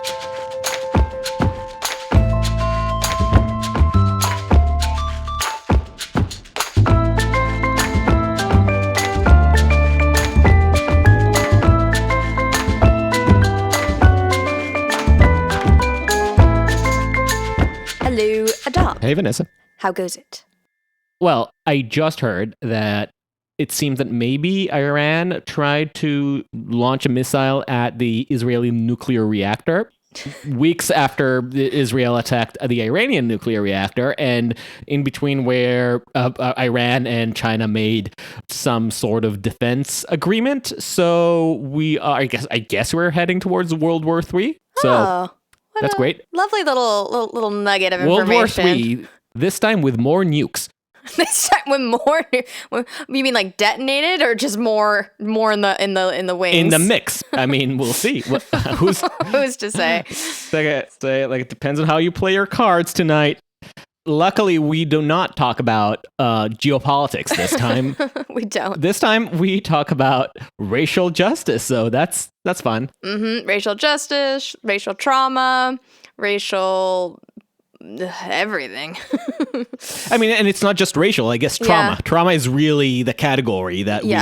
Hello, Adam. Hey, Vanessa. How goes it? Well, I just heard that it seems that maybe Iran tried to launch a missile at the Israeli nuclear reactor weeks after Israel attacked the Iranian nuclear reactor, and in between where Iran and China made some sort of defense agreement. So we are, I guess we're heading towards World War III. So that's great. Lovely little nugget of World War information. III, this time with more nukes. This time with more. You mean like detonated, or just more in the wings? In the mix. I mean, we'll see. Who's to say? It depends on how you play your cards tonight. Luckily, we do not talk about geopolitics this time. We don't. This time, we talk about racial justice. So that's fun. Mm-hmm. Racial justice, racial trauma, racial everything. I mean, and it's not just racial. I guess trauma. Yeah. Trauma is really the category that we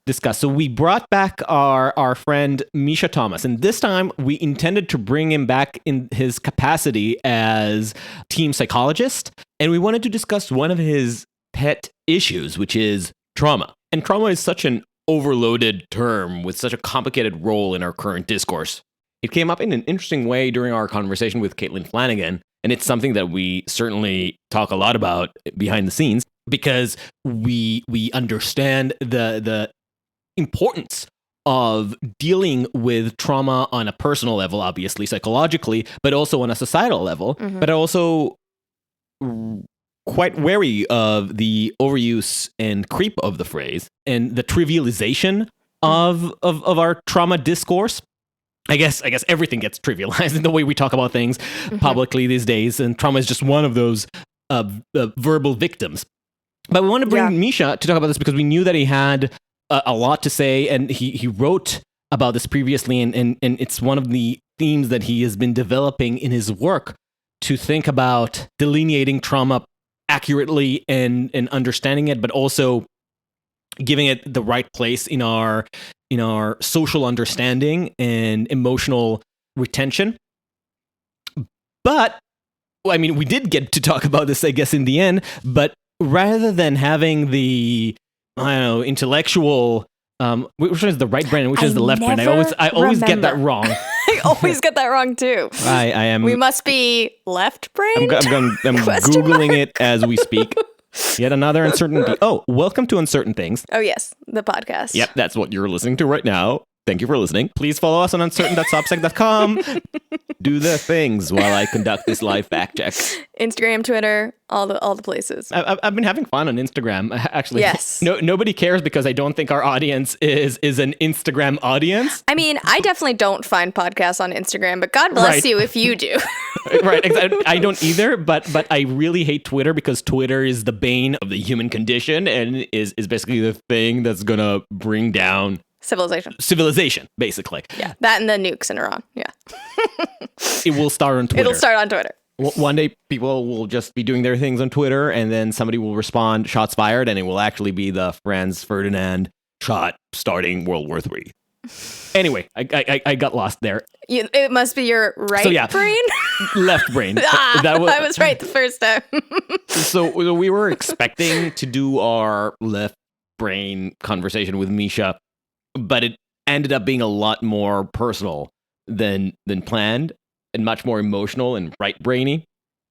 discuss. So we brought back our friend Misha Thomas, and this time we intended to bring him back in his capacity as team psychologist, and we wanted to discuss one of his pet issues, which is trauma. And trauma is such an overloaded term with such a complicated role in our current discourse. It came up in an interesting way during our conversation with Caitlin Flanagan, and it's something that we certainly talk a lot about behind the scenes because we understand the importance of dealing with trauma on a personal level, obviously, psychologically, but also on a societal level, but also quite wary of the overuse and creep of the phrase and the trivialization of our trauma discourse. I guess everything gets trivialized in the way we talk about things publicly these days, and trauma is just one of those verbal victims. But we want to bring Misha to talk about this because we knew that he had a lot to say, and he wrote about this previously, and it's one of the themes that he has been developing in his work to think about delineating trauma accurately and understanding it, but also giving it the right place in our social understanding and emotional retention. But, I mean, we did get to talk about this, I guess, in the end, but rather than having the, intellectual, which one is the right brain and which is the left brain? I always get that wrong. I always get that wrong too. I am. We must be left brain. I'm Googling it as we speak. Yet another uncertainty. Oh, welcome to Uncertain Things. Oh, yes. The podcast. Yep, that's what you're listening to right now. Thank you for listening. Please follow us on uncertain.substack.com. Do the things while I conduct this live fact check. Instagram, Twitter, all the places. I've been having fun on Instagram, actually. Yes. Nobody cares because I don't think our audience is an Instagram audience. I mean, I definitely don't find podcasts on Instagram, but God bless you if you do. Right. I don't either, but I really hate Twitter because Twitter is the bane of the human condition and is basically the thing that's going to bring down Civilization, basically. Yeah, that and the nukes in Iran. Yeah. It will start on Twitter. It'll start on Twitter. One day people will just be doing their things on Twitter, and then somebody will respond, shots fired, and it will actually be the Franz Ferdinand shot starting World War III. Anyway, I got lost there. It must be your right brain? Left brain. I was right the first time. So we were expecting to do our left brain conversation with Misha, but it ended up being a lot more personal than planned and much more emotional and right-brainy.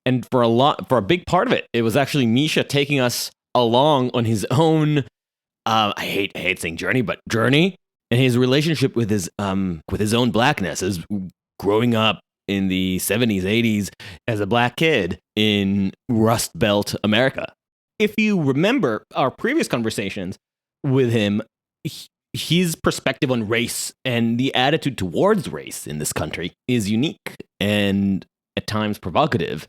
And for a big part of it, it was actually Misha taking us along on his own, I hate saying journey, but journey, and his relationship with his own blackness as growing up in the 70s, 80s as a black kid in Rust Belt America. If you remember our previous conversations with him, his perspective on race and the attitude towards race in this country is unique and at times provocative.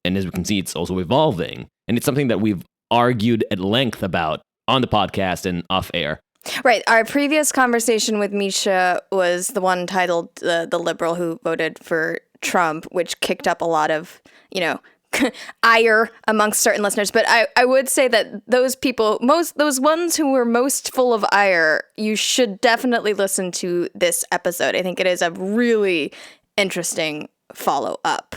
And as we can see, it's also evolving. And it's something that we've argued at length about on the podcast and off air. Right. Our previous conversation with Misha was the one titled the liberal who voted for Trump, which kicked up a lot of, ire amongst certain listeners. But I would say that those people, those ones who were most full of ire, you should definitely listen to this episode. I think it is a really interesting follow-up.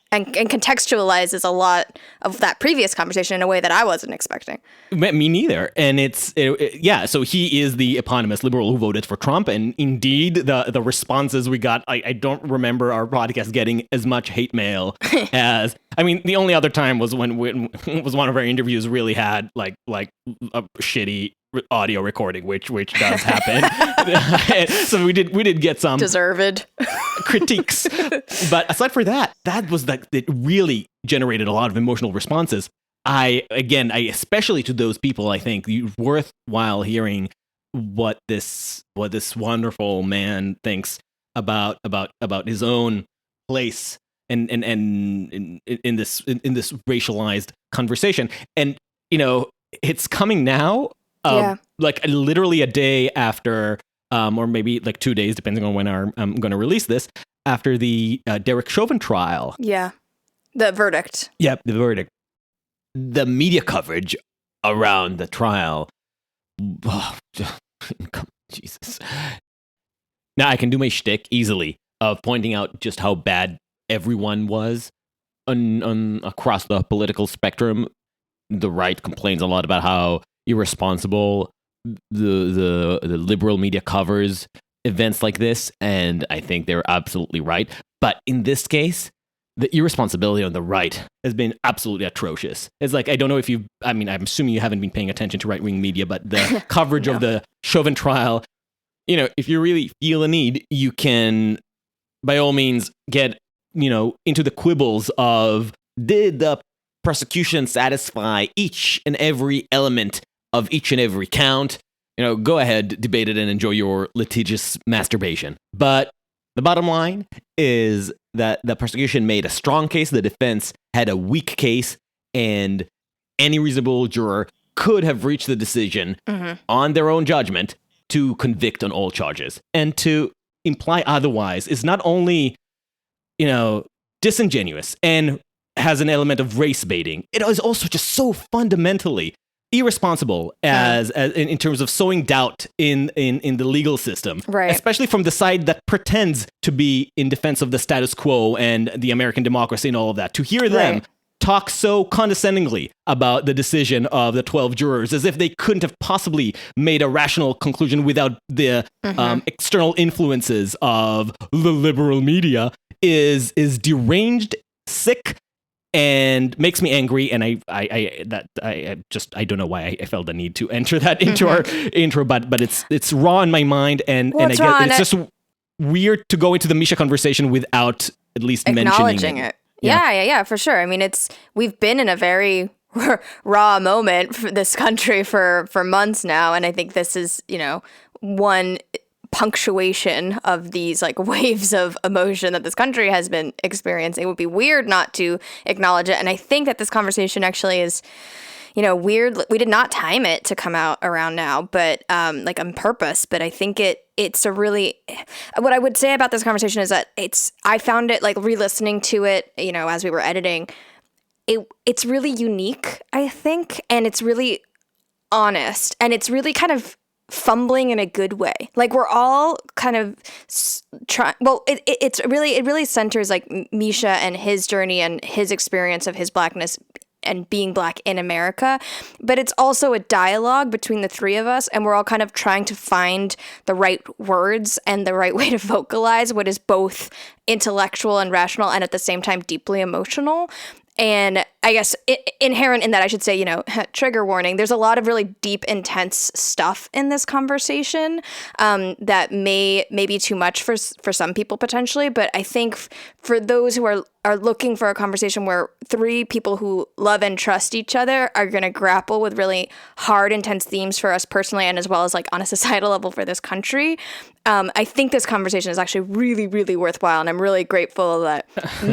And contextualizes a lot of that previous conversation in a way that I wasn't expecting. Me neither. And so he is the eponymous liberal who voted for Trump. And indeed, the responses we got, I don't remember our podcast getting as much hate mail as, the only other time was when was one of our interviews really had like a shitty audio recording, which does happen. So we did get some deserved critiques, but aside from that was it really generated a lot of emotional responses. I especially to those people, I think worthwhile hearing what this wonderful man thinks about his own place and in this racialized conversation. And it's coming now. Like literally a day after, or maybe like 2 days, depending on when I'm going to release this, after the Derek Chauvin trial. Yeah, the verdict. Yep, the verdict. The media coverage around the trial. Oh, Jesus. Now I can do my shtick easily of pointing out just how bad everyone was across the political spectrum. The right complains a lot about how irresponsible the liberal media covers events like this, and I think they're absolutely right. But in this case, the irresponsibility on the right has been absolutely atrocious. It's like, I don't know if I'm assuming you haven't been paying attention to right-wing media, but the coverage of the Chauvin trial, if you really feel a need, you can, by all means, get, into the quibbles of, did the prosecution satisfy each and every element of each and every count? Go ahead, debate it, and enjoy your litigious masturbation. But the bottom line is that the prosecution made a strong case, the defense had a weak case, and any reasonable juror could have reached the decision on their own judgment to convict on all charges. And to imply otherwise is not only, disingenuous and has an element of race baiting, it is also just so fundamentally irresponsible as in terms of sowing doubt in the legal system, right? Especially from the side that pretends to be in defense of the status quo and the American democracy and all of that. To hear them talk so condescendingly about the decision of the 12 jurors as if they couldn't have possibly made a rational conclusion without the external influences of the liberal media is deranged, sick, and makes me angry, and I don't know why I felt the need to enter that into our intro, but it's raw in my mind, and I guess it's just weird to go into the Misha conversation without at least mentioning it. Yeah, for sure. We've been in a very raw moment for this country for months now, and I think this is one punctuation of these like waves of emotion that this country has been experiencing. It would be weird not to acknowledge it. And I think that this conversation actually is, weird. We did not time it to come out around now, but like on purpose. But I think it's a really, what I would say about this conversation is that I found it like re-listening to it, as we were editing, it's really unique, I think. And it's really honest, and it's really kind of fumbling in a good way. Like we're all kind of trying. Well, it really centers like Misha and his journey and his experience of his Blackness and being Black in America. But it's also a dialogue between the three of us, and we're all kind of trying to find the right words and the right way to vocalize what is both intellectual and rational and at the same time deeply emotional. And I guess inherent in that, I should say, trigger warning, there's a lot of really deep, intense stuff in this conversation that may be too much for some people potentially. But I think for those who are looking for a conversation where three people who love and trust each other are going to grapple with really hard, intense themes for us personally, and as well as like on a societal level for this country, I think this conversation is actually really, really worthwhile. And I'm really grateful that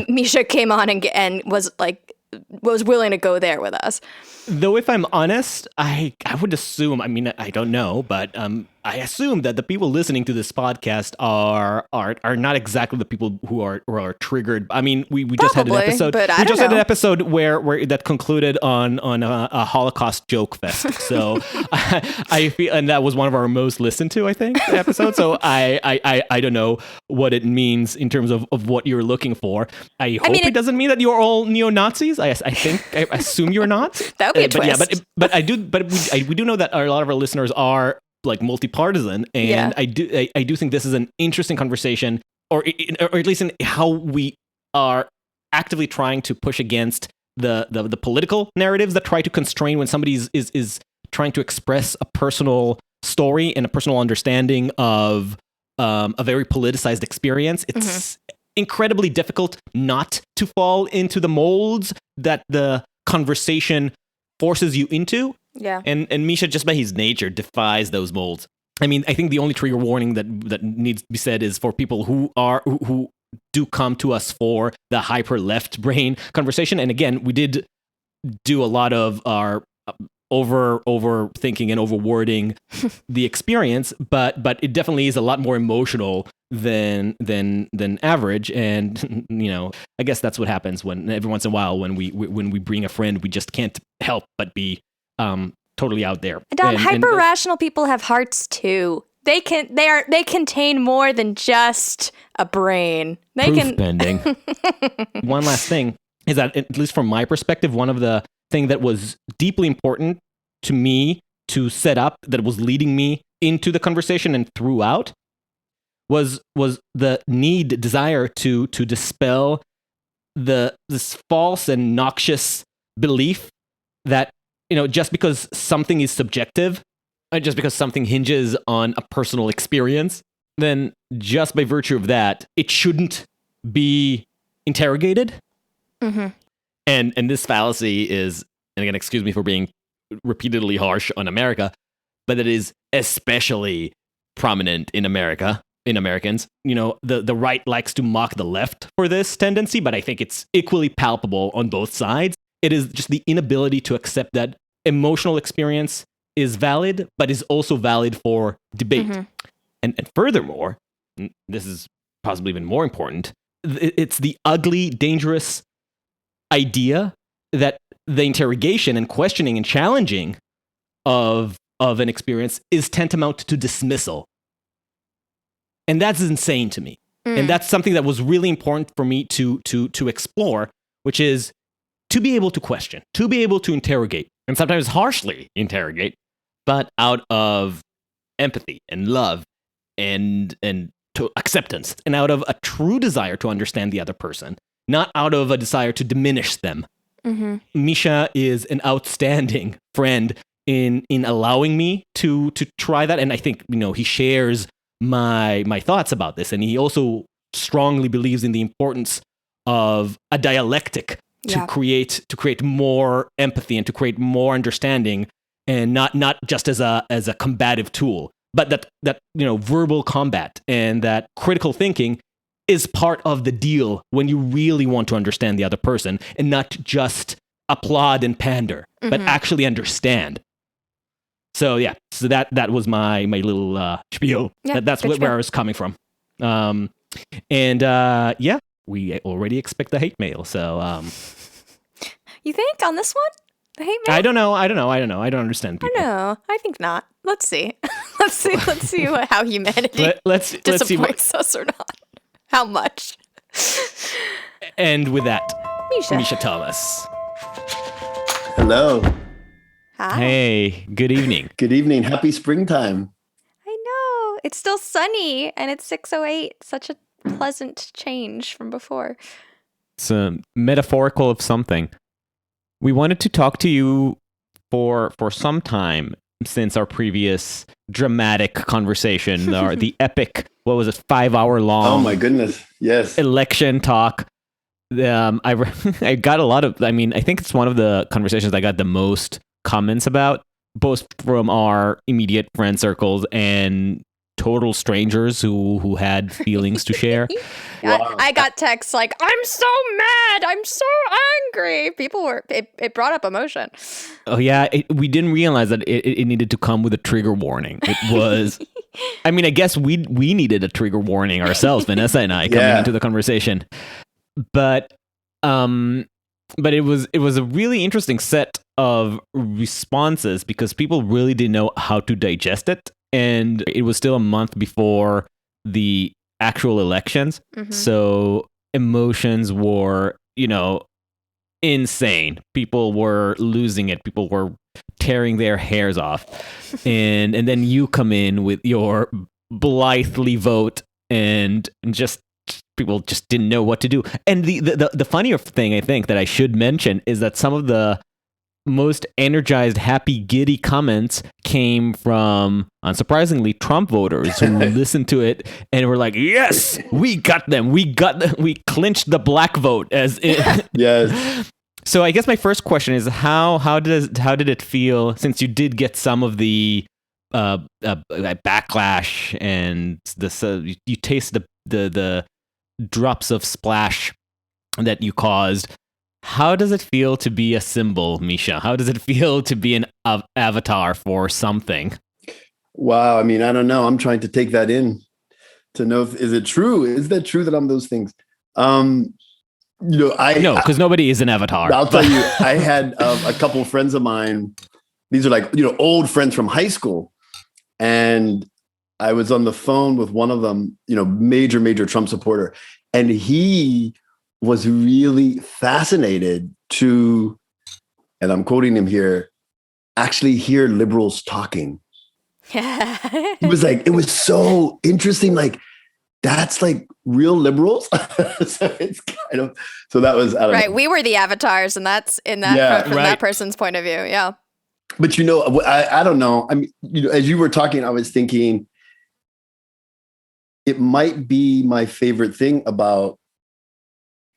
Misha came on and was like was willing to go there with us. Though, if I'm honest, I would assume, I mean, I don't know, but I assume that the people listening to this podcast are not exactly the people who are triggered. I mean, we just had an episode. But we just had an episode where that concluded on a Holocaust joke fest. So I feel, and that was one of our most listened to, I think, episodes. So I don't know what it means in terms of what you're looking for. I hope it doesn't mean that you're all neo-Nazis. I assume you're not. That would be a twist. But we do know that a lot of our listeners are like multi-partisan, and I do think this is an interesting conversation, or at least in how we are actively trying to push against the political narratives that try to constrain when somebody is trying to express a personal story and a personal understanding of a very politicized experience. It's incredibly difficult not to fall into the molds that the conversation forces you into. Yeah. And Misha, just by his nature, defies those molds. I mean, I think the only trigger warning that needs to be said is for people who do come to us for the hyper left brain conversation. And again, we did do a lot of our overthinking and overwording the experience, but it definitely is a lot more emotional than average. And I guess that's what happens when every once in a while when we bring a friend, we just can't help but be totally out there. Dom, hyper rational people have hearts too. They contain more than just a brain. Bending. One last thing is that, at least from my perspective, one of the thing that was deeply important to me to set up, that was leading me into the conversation and throughout, was the desire to dispel this false and noxious belief that just because something is subjective, just because something hinges on a personal experience, then just by virtue of that, it shouldn't be interrogated. Mm-hmm. And this fallacy is, and again, excuse me for being repeatedly harsh on America, but it is especially prominent in Americans. The right likes to mock the left for this tendency, but I think it's equally palpable on both sides. It is just the inability to accept that emotional experience is valid, but is also valid for debate. Mm-hmm. And furthermore, this is possibly even more important, it's the ugly, dangerous idea that the interrogation and questioning and challenging of an experience is tantamount to dismissal. And that's insane to me. And that's something that was really important for me to explore, which is to be able to question, to be able to interrogate, and sometimes harshly interrogate, but out of empathy and love and to acceptance, and out of a true desire to understand the other person, not out of a desire to diminish them. Mm-hmm. Misha is an outstanding friend in allowing me to try that, and I think he shares my thoughts about this, and he also strongly believes in the importance of a dialectic to create more empathy and to create more understanding, and not just as a combative tool, but that verbal combat and that critical thinking is part of the deal when you really want to understand the other person and not just applaud and pander, but actually understand. So that was my little spiel. That's where I was coming from. We already expect the hate mail. So you think on this one, the hate mail? I don't know. I don't understand people. No, I think not. Let's see. Let's see how humanity let's disappoints us or not. How much? And with that, Misha Thomas. Hello. Hi. Hey, good evening. Good evening. Happy springtime. I know. It's still sunny and it's 6:08. Such a pleasant change from before. It's metaphorical of something. We wanted to talk to you for some time since our previous dramatic conversation, the epic, 5-hour long? Oh my goodness. Yes. Election talk. I got a lot of, I think it's one of the conversations I got the most comments about, both from our immediate friend circles and total strangers who had feelings to share. Wow. I got texts like, I'm so mad, I'm so angry. People were, it brought up emotion. Oh yeah, we didn't realize that it needed to come with a trigger warning. It was, I mean, I guess we needed a trigger warning ourselves, Vanessa and I, coming into the conversation. But it was a really interesting set of responses because people really didn't know how to digest it, and it was still a month before the actual elections, so emotions were, insane. People were losing it. People were tearing their hairs off, and then you come in with your blithely vote, and just people just didn't know what to do. And the funnier thing, I think, that I should mention is that some of the most energized, happy, giddy comments came from, unsurprisingly, Trump voters who listened to it and were like, "Yes, we got them. We clinched the black vote." Yes. So I guess my first question is how did it feel, since you did get some of the backlash and you taste the drops of splash that you caused? How does it feel to be a symbol, Misha? How does it feel to be an avatar for something? Wow. I mean, I don't know. I'm trying to take that in to know is it true? Is that true that I'm those things? No, because nobody is an avatar. I'll tell you, I had a couple of friends of mine. These are like, old friends from high school. And I was on the phone with one of them, major Trump supporter. And he was really fascinated to, and I'm quoting him here, actually hear liberals talking. He was like, it was so interesting. Like, that's like real liberals. So it's kind of, so that was, I don't know. We were the avatars, and that's from that person's point of view. Yeah. But I don't know. I mean, as you were talking, I was thinking it might be my favorite thing about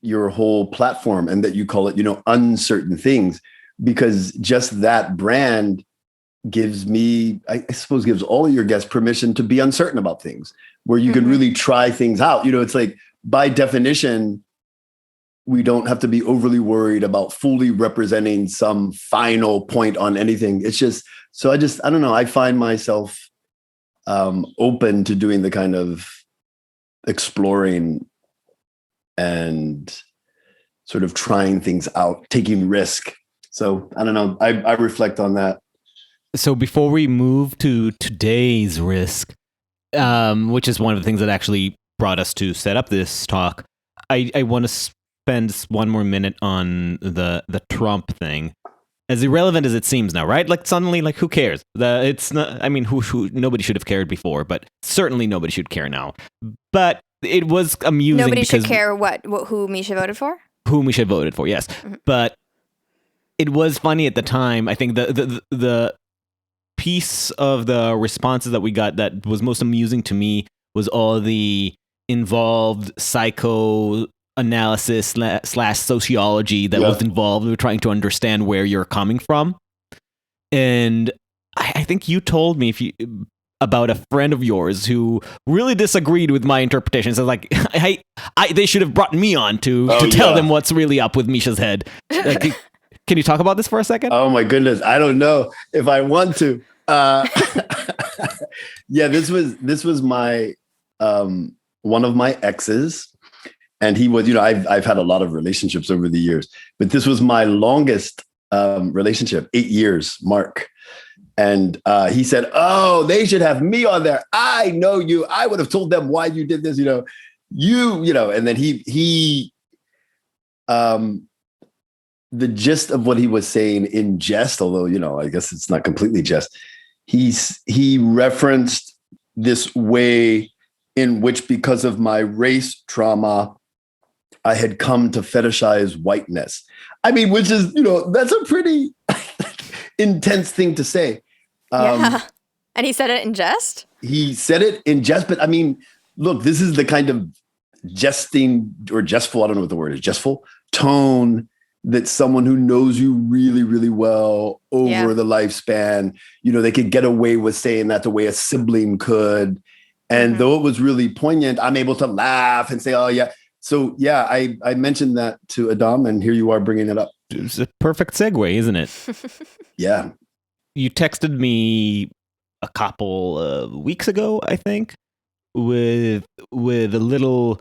your whole platform, and that you call it, uncertain things, because just that brand gives me, I suppose, gives all of your guests permission to be uncertain about things, where you can really try things out. It's like, by definition, we don't have to be overly worried about fully representing some final point on anything. It's just, I don't know. I find myself open to doing the kind of exploring and sort of trying things out, taking risk. So I don't know. I reflect on that. So before we move to today's risk, which is one of the things that actually brought us to set up this talk, I want to spend one more minute on the Trump thing. As irrelevant as it seems now, right? Like, suddenly, like, who cares? It's not. I mean, who nobody should have cared before, but certainly nobody should care now. But it was amusing. Nobody should care who Misha voted for? Who Misha voted for, yes. But it was funny at the time. I think the piece of the responses that we got that was most amusing to me was all the involved psychoanalysis / sociology that was involved. We were trying to understand where you're coming from. And I think you told me about a friend of yours who really disagreed with my interpretation. So like, they should have brought me on to tell them what's really up with Misha's head. Like, can you talk about this for a second? Oh my goodness. I don't know if I want to. This was my, one of my exes, and he was, I've had a lot of relationships over the years, but this was my longest, relationship, 8 years, Mark. And he said, "Oh, they should have me on there. I know you. I would have told them why you did this, and then he the gist of what he was saying in jest, although, I guess it's not completely jest. He referenced this way in which, because of my race trauma, I had come to fetishize whiteness. I mean, which is, that's a pretty intense thing to say. And he said it in jest? He said it in jest, but I mean, look, this is the kind of jesting or jestful, I don't know what the word is, jestful tone that someone who knows you really, really well over the lifespan, they could get away with saying that the way a sibling could. And though it was really poignant, I'm able to laugh and say, oh, yeah. So, yeah, I mentioned that to Adam, and here you are bringing it up. It's a perfect segue, isn't it? Yeah. You texted me a couple of weeks ago, I think, with a little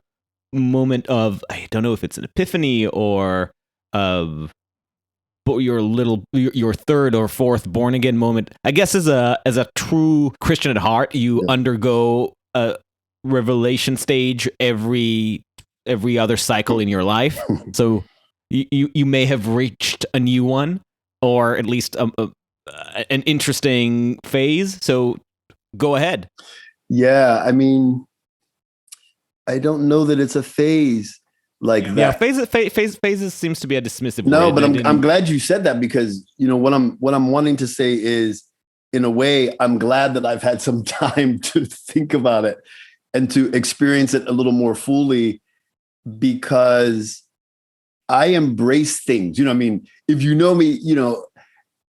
moment of, I don't know if it's an epiphany or your third or fourth born again moment. I guess as a true Christian at heart, you undergo a revelation stage every other cycle in your life. So you may have reached a new one, or at least an interesting phase. So go ahead. Yeah, I mean, I don't know that it's a phase like that. Yeah, phases seems to be a dismissive no, word. but I'm glad you said that, because what I'm wanting to say is, in a way, I'm glad that I've had some time to think about it and to experience it a little more fully, because I embrace things. I mean, if you know me,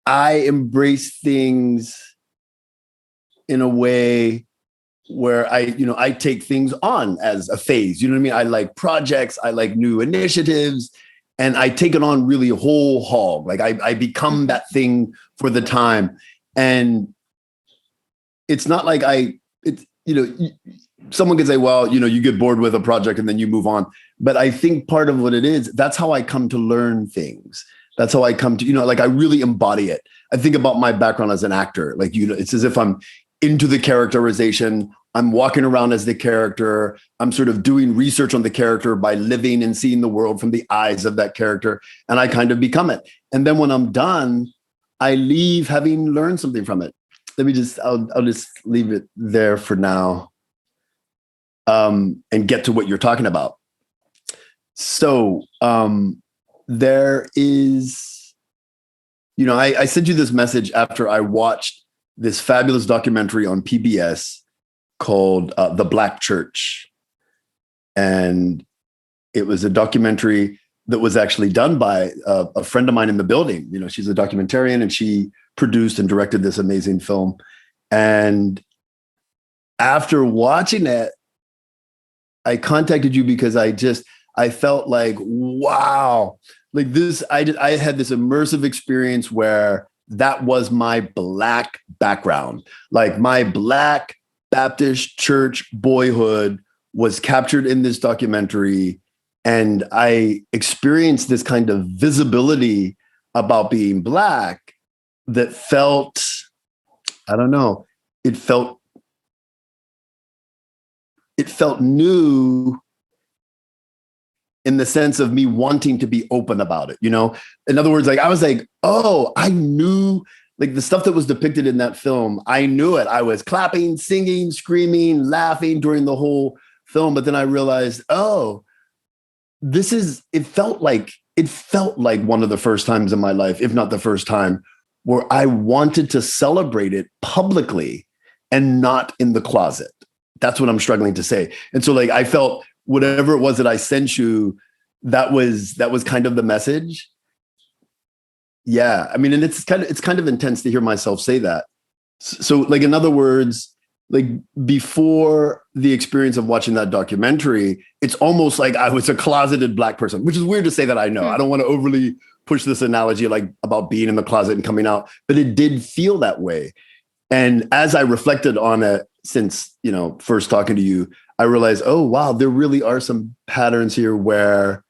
I embrace things in a way where I take things on as a phase. You know what I mean? I like projects, I like new initiatives, and I take it on really whole hog. Like I become that thing for the time. And it's not like someone could say, well, you get bored with a project and then you move on. But I think part of what it is, that's how I come to learn things. That's how I come to, like I really embody it. I think about my background as an actor. Like, it's as if I'm into the characterization. I'm walking around as the character. I'm sort of doing research on the character by living and seeing the world from the eyes of that character. And I kind of become it. And then when I'm done, I leave having learned something from it. I'll just leave it there for now, and get to what you're talking about. So there is, I sent you this message after I watched this fabulous documentary on PBS called The Black Church. And it was a documentary that was actually done by a friend of mine in the building. She's a documentarian, and she produced and directed this amazing film. And after watching it, I contacted you because I felt like, wow, like this, I had this immersive experience where that was my Black background. Like my Black Baptist church boyhood was captured in this documentary. And I experienced this kind of visibility about being Black that felt, I don't know, it felt new in the sense of me wanting to be open about it. In other words, like I was like, oh, I knew, like the stuff that was depicted in that film, I knew it. I was clapping, singing, screaming, laughing during the whole film. But then I realized, oh, it felt like one of the first times in my life, if not the first time, where I wanted to celebrate it publicly and not in the closet. That's what I'm struggling to say. And so like, I felt whatever it was that I sent you, that was kind of the message. Yeah. I mean, and it's kind of intense to hear myself say that. So like, in other words, like before the experience of watching that documentary, it's almost like I was a closeted Black person, which is weird to say that. I know I don't want to overly push this analogy like about being in the closet and coming out, but it did feel that way. And as I reflected on it since, first talking to you, I realized, oh, wow, there really are some patterns here where,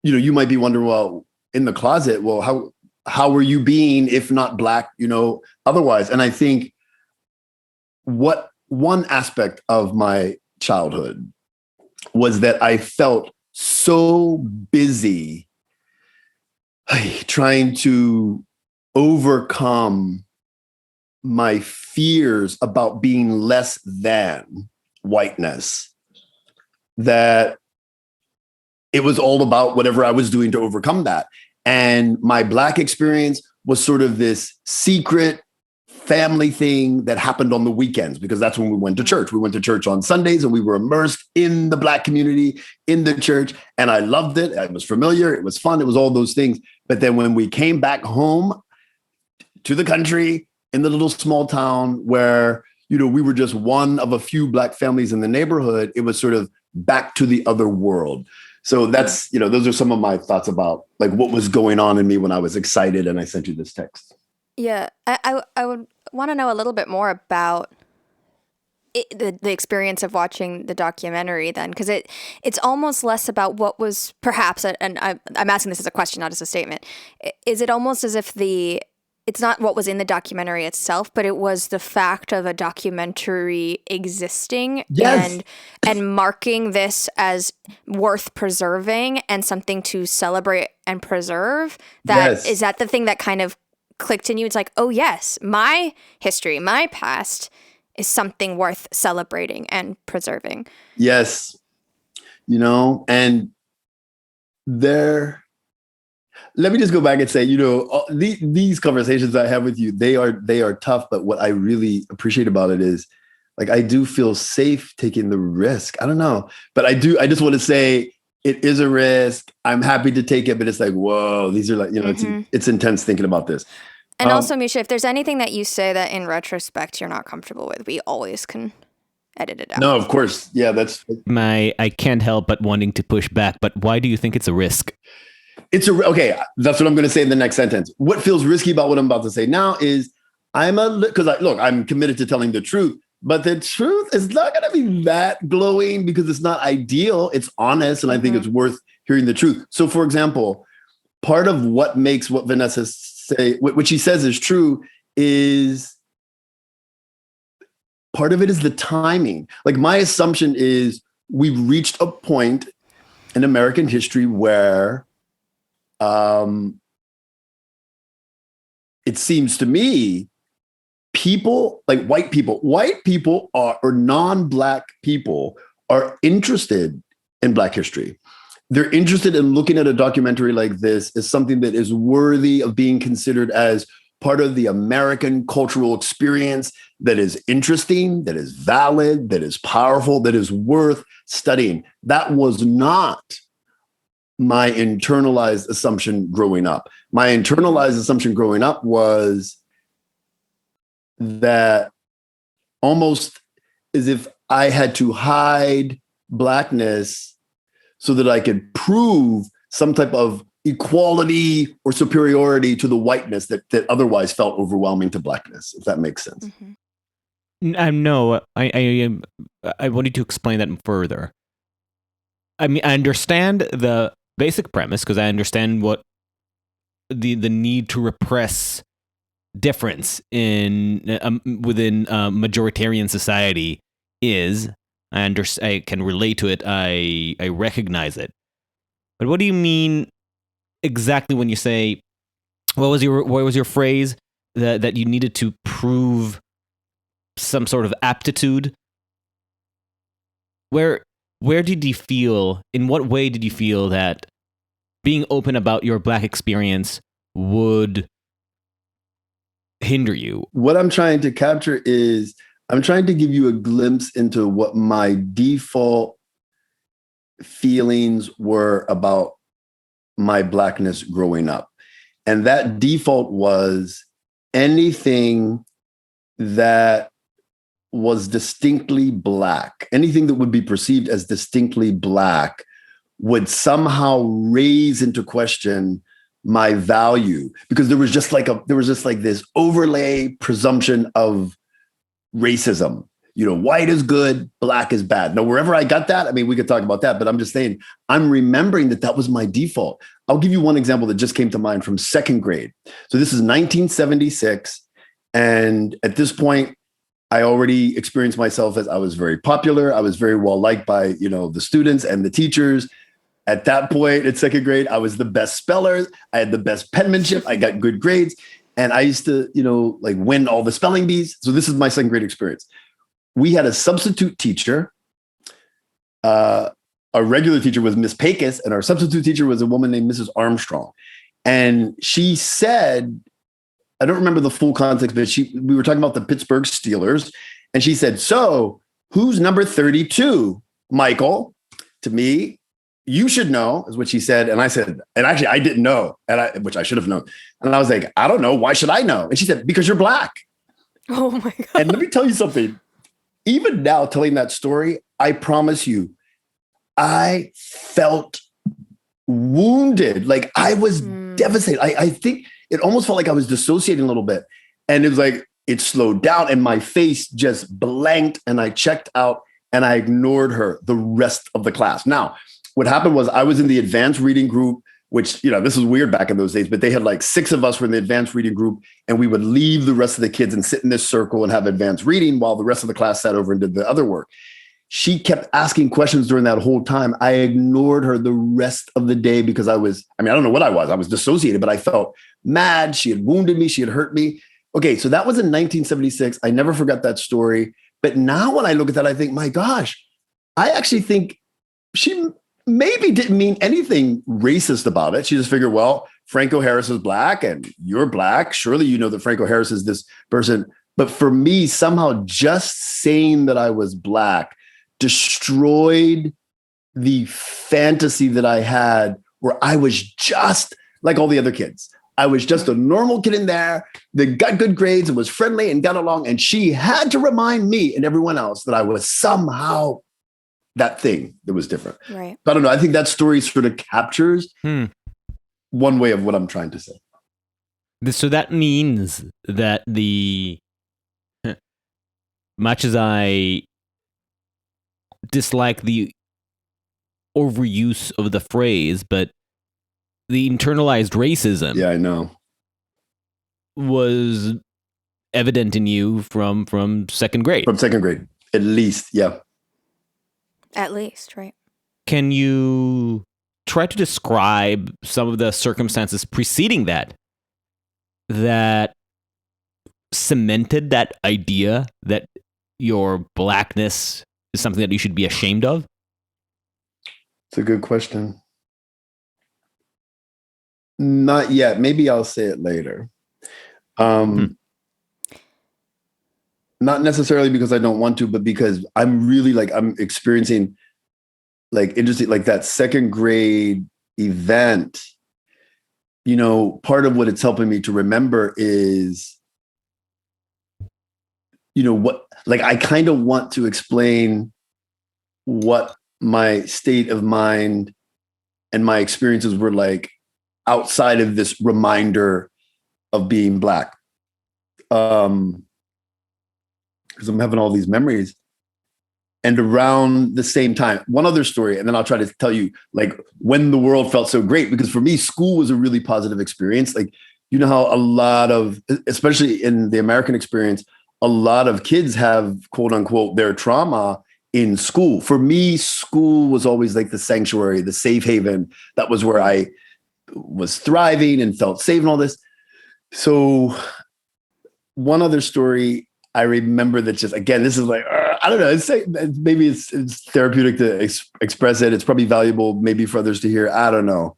you might be wondering, well, in the closet, well, how were you being, if not Black, otherwise? And I think one aspect of my childhood was that I felt so busy trying to overcome my fears about being less than whiteness, that it was all about whatever I was doing to overcome that. And my Black experience was sort of this secret family thing that happened on the weekends, because that's when we went to church. We went to church on Sundays and we were immersed in the Black community, in the church. And I loved it. I was familiar. It was fun. It was all those things. But then when we came back home to the country, in the little small town where, we were just one of a few Black families in the neighborhood. It was sort of back to the other world. So that's, those are some of my thoughts about like what was going on in me when I was excited and I sent you this text. Yeah, I would want to know a little bit more about the experience of watching the documentary then, because it's almost less about what was perhaps, and I'm asking this as a question, not as a statement. Is it almost as if it's not what was in the documentary itself, but it was the fact of a documentary existing yes. and marking this as worth preserving and something to celebrate and preserve? Is that the thing that kind of clicked in you? It's like, oh yes, my history, my past is something worth celebrating and preserving. Yes. And let me just go back and say, these conversations I have with you, they are tough. But what I really appreciate about it is like, I do feel safe taking the risk. I don't know, but I just want to say it is a risk. I'm happy to take it, but it's like, whoa, these are like, it's intense thinking about this. And also, Misha, if there's anything that you say that in retrospect you're not comfortable with, we always can edit it out. No, of course. Yeah, that's... I can't help but wanting to push back, but why do you think it's a risk? Okay, that's what I'm going to say in the next sentence. What feels risky about what I'm about to say now is I'm committed to telling the truth, but the truth is not going to be that glowing because it's not ideal. It's honest, and I think it's worth hearing the truth. So, for example, part of what makes what Vanessa say, what she says is true, is part of it is the timing. Like, my assumption is we've reached a point in American history where it seems to me people like white people or non-Black people are interested in Black history. They're interested in looking at a documentary like this as something that is worthy of being considered as part of the American cultural experience, that is interesting, that is valid, that is powerful, that is worth studying. That was not my internalized assumption growing up. My internalized assumption growing up was that almost as if I had to hide Blackness so that I could prove some type of equality or superiority to the whiteness that otherwise felt overwhelming to Blackness, if that makes sense. No, I wanted to explain that further. I mean, I understand the basic premise because I understand what the need to repress difference in within majoritarian society is. I can relate to it. I recognize it. But what do you mean exactly when you say, what was your phrase that you needed to prove some sort of aptitude? Where did you feel, in what way did you feel that being open about your Black experience would hinder you? What I'm trying to capture is I'm trying to give you a glimpse into what my default feelings were about my Blackness growing up. And that default was anything that was distinctly Black, anything that would be perceived as distinctly Black would somehow raise into question my value, because there was just like this overlay presumption of racism. White is good, Black is bad. Now, wherever I got that, I mean, we could talk about that, but I'm just saying, I'm remembering that was my default. I'll give you one example that just came to mind from second grade. So this is 1976. And at this point, I already experienced myself as I was very popular. I was very well liked by, the students and the teachers. At that point, in second grade, I was the best speller. I had the best penmanship. I got good grades. And I used to, win all the spelling bees. So this is my second grade experience. We had a substitute teacher. A regular teacher was Miss Pecos, and our substitute teacher was a woman named Mrs. Armstrong. And she said, I don't remember the full context, but we were talking about the Pittsburgh Steelers. And she said, "So who's number 32, Michael?" To me, "You should know," is what she said. And I said, and actually I didn't know, which I should have known. And I was like, "I don't know. Why should I know?" And she said, "Because you're Black." Oh my God. And let me tell you something. Even now, telling that story, I promise you, I felt wounded. Like I was devastated. I think it almost felt like I was dissociating a little bit. And it was like, it slowed down and my face just blanked and I checked out and I ignored her the rest of the class. Now, what happened was I was in the advanced reading group, which, this is weird back in those days, but they had like 6 of us were in the advanced reading group and we would leave the rest of the kids and sit in this circle and have advanced reading while the rest of the class sat over and did the other work. She kept asking questions during that whole time. I ignored her the rest of the day because I don't know what I was. I was dissociated, but I felt mad. She had wounded me. She had hurt me. Okay, so that was in 1976. I never forgot that story. But now when I look at that, I think, my gosh, I actually think she maybe didn't mean anything racist about it. She just figured, well, Franco Harris is Black and you're Black. Surely you know that Franco Harris is this person. But for me, somehow just saying that I was Black destroyed the fantasy that I had where I was just like all the other kids. I was just a normal kid in there that got good grades and was friendly and got along. And she had to remind me and everyone else that I was somehow that thing that was different. Right. But I don't know. I think that story sort of captures one way of what I'm trying to say. So that means that much as I dislike the overuse of the phrase, but the internalized racism, yeah, I know, was evident in you from second grade. From second grade, at least, yeah. At least, right? Can you try to describe some of the circumstances preceding that cemented that idea that your Blackness is something that you should be ashamed of? It's a good question. Not yet. Maybe I'll say it later. Not necessarily because I don't want to, but because I'm really I'm experiencing interesting, that second grade event. Part of what it's helping me to remember is, what, I kind of want to explain what my state of mind and my experiences were like outside of this reminder of being Black. Because I'm having all these memories. And around the same time, one other story, and then I'll try to tell you when the world felt so great, because for me, school was a really positive experience. How a lot of, especially in the American experience, a lot of kids have, quote unquote, their trauma in school. For me, school was always the sanctuary, the safe haven. That was where I was thriving and felt safe and all this. So one other story I remember that just, again, this is I don't know, maybe it's therapeutic to express it. It's probably valuable maybe for others to hear. I don't know.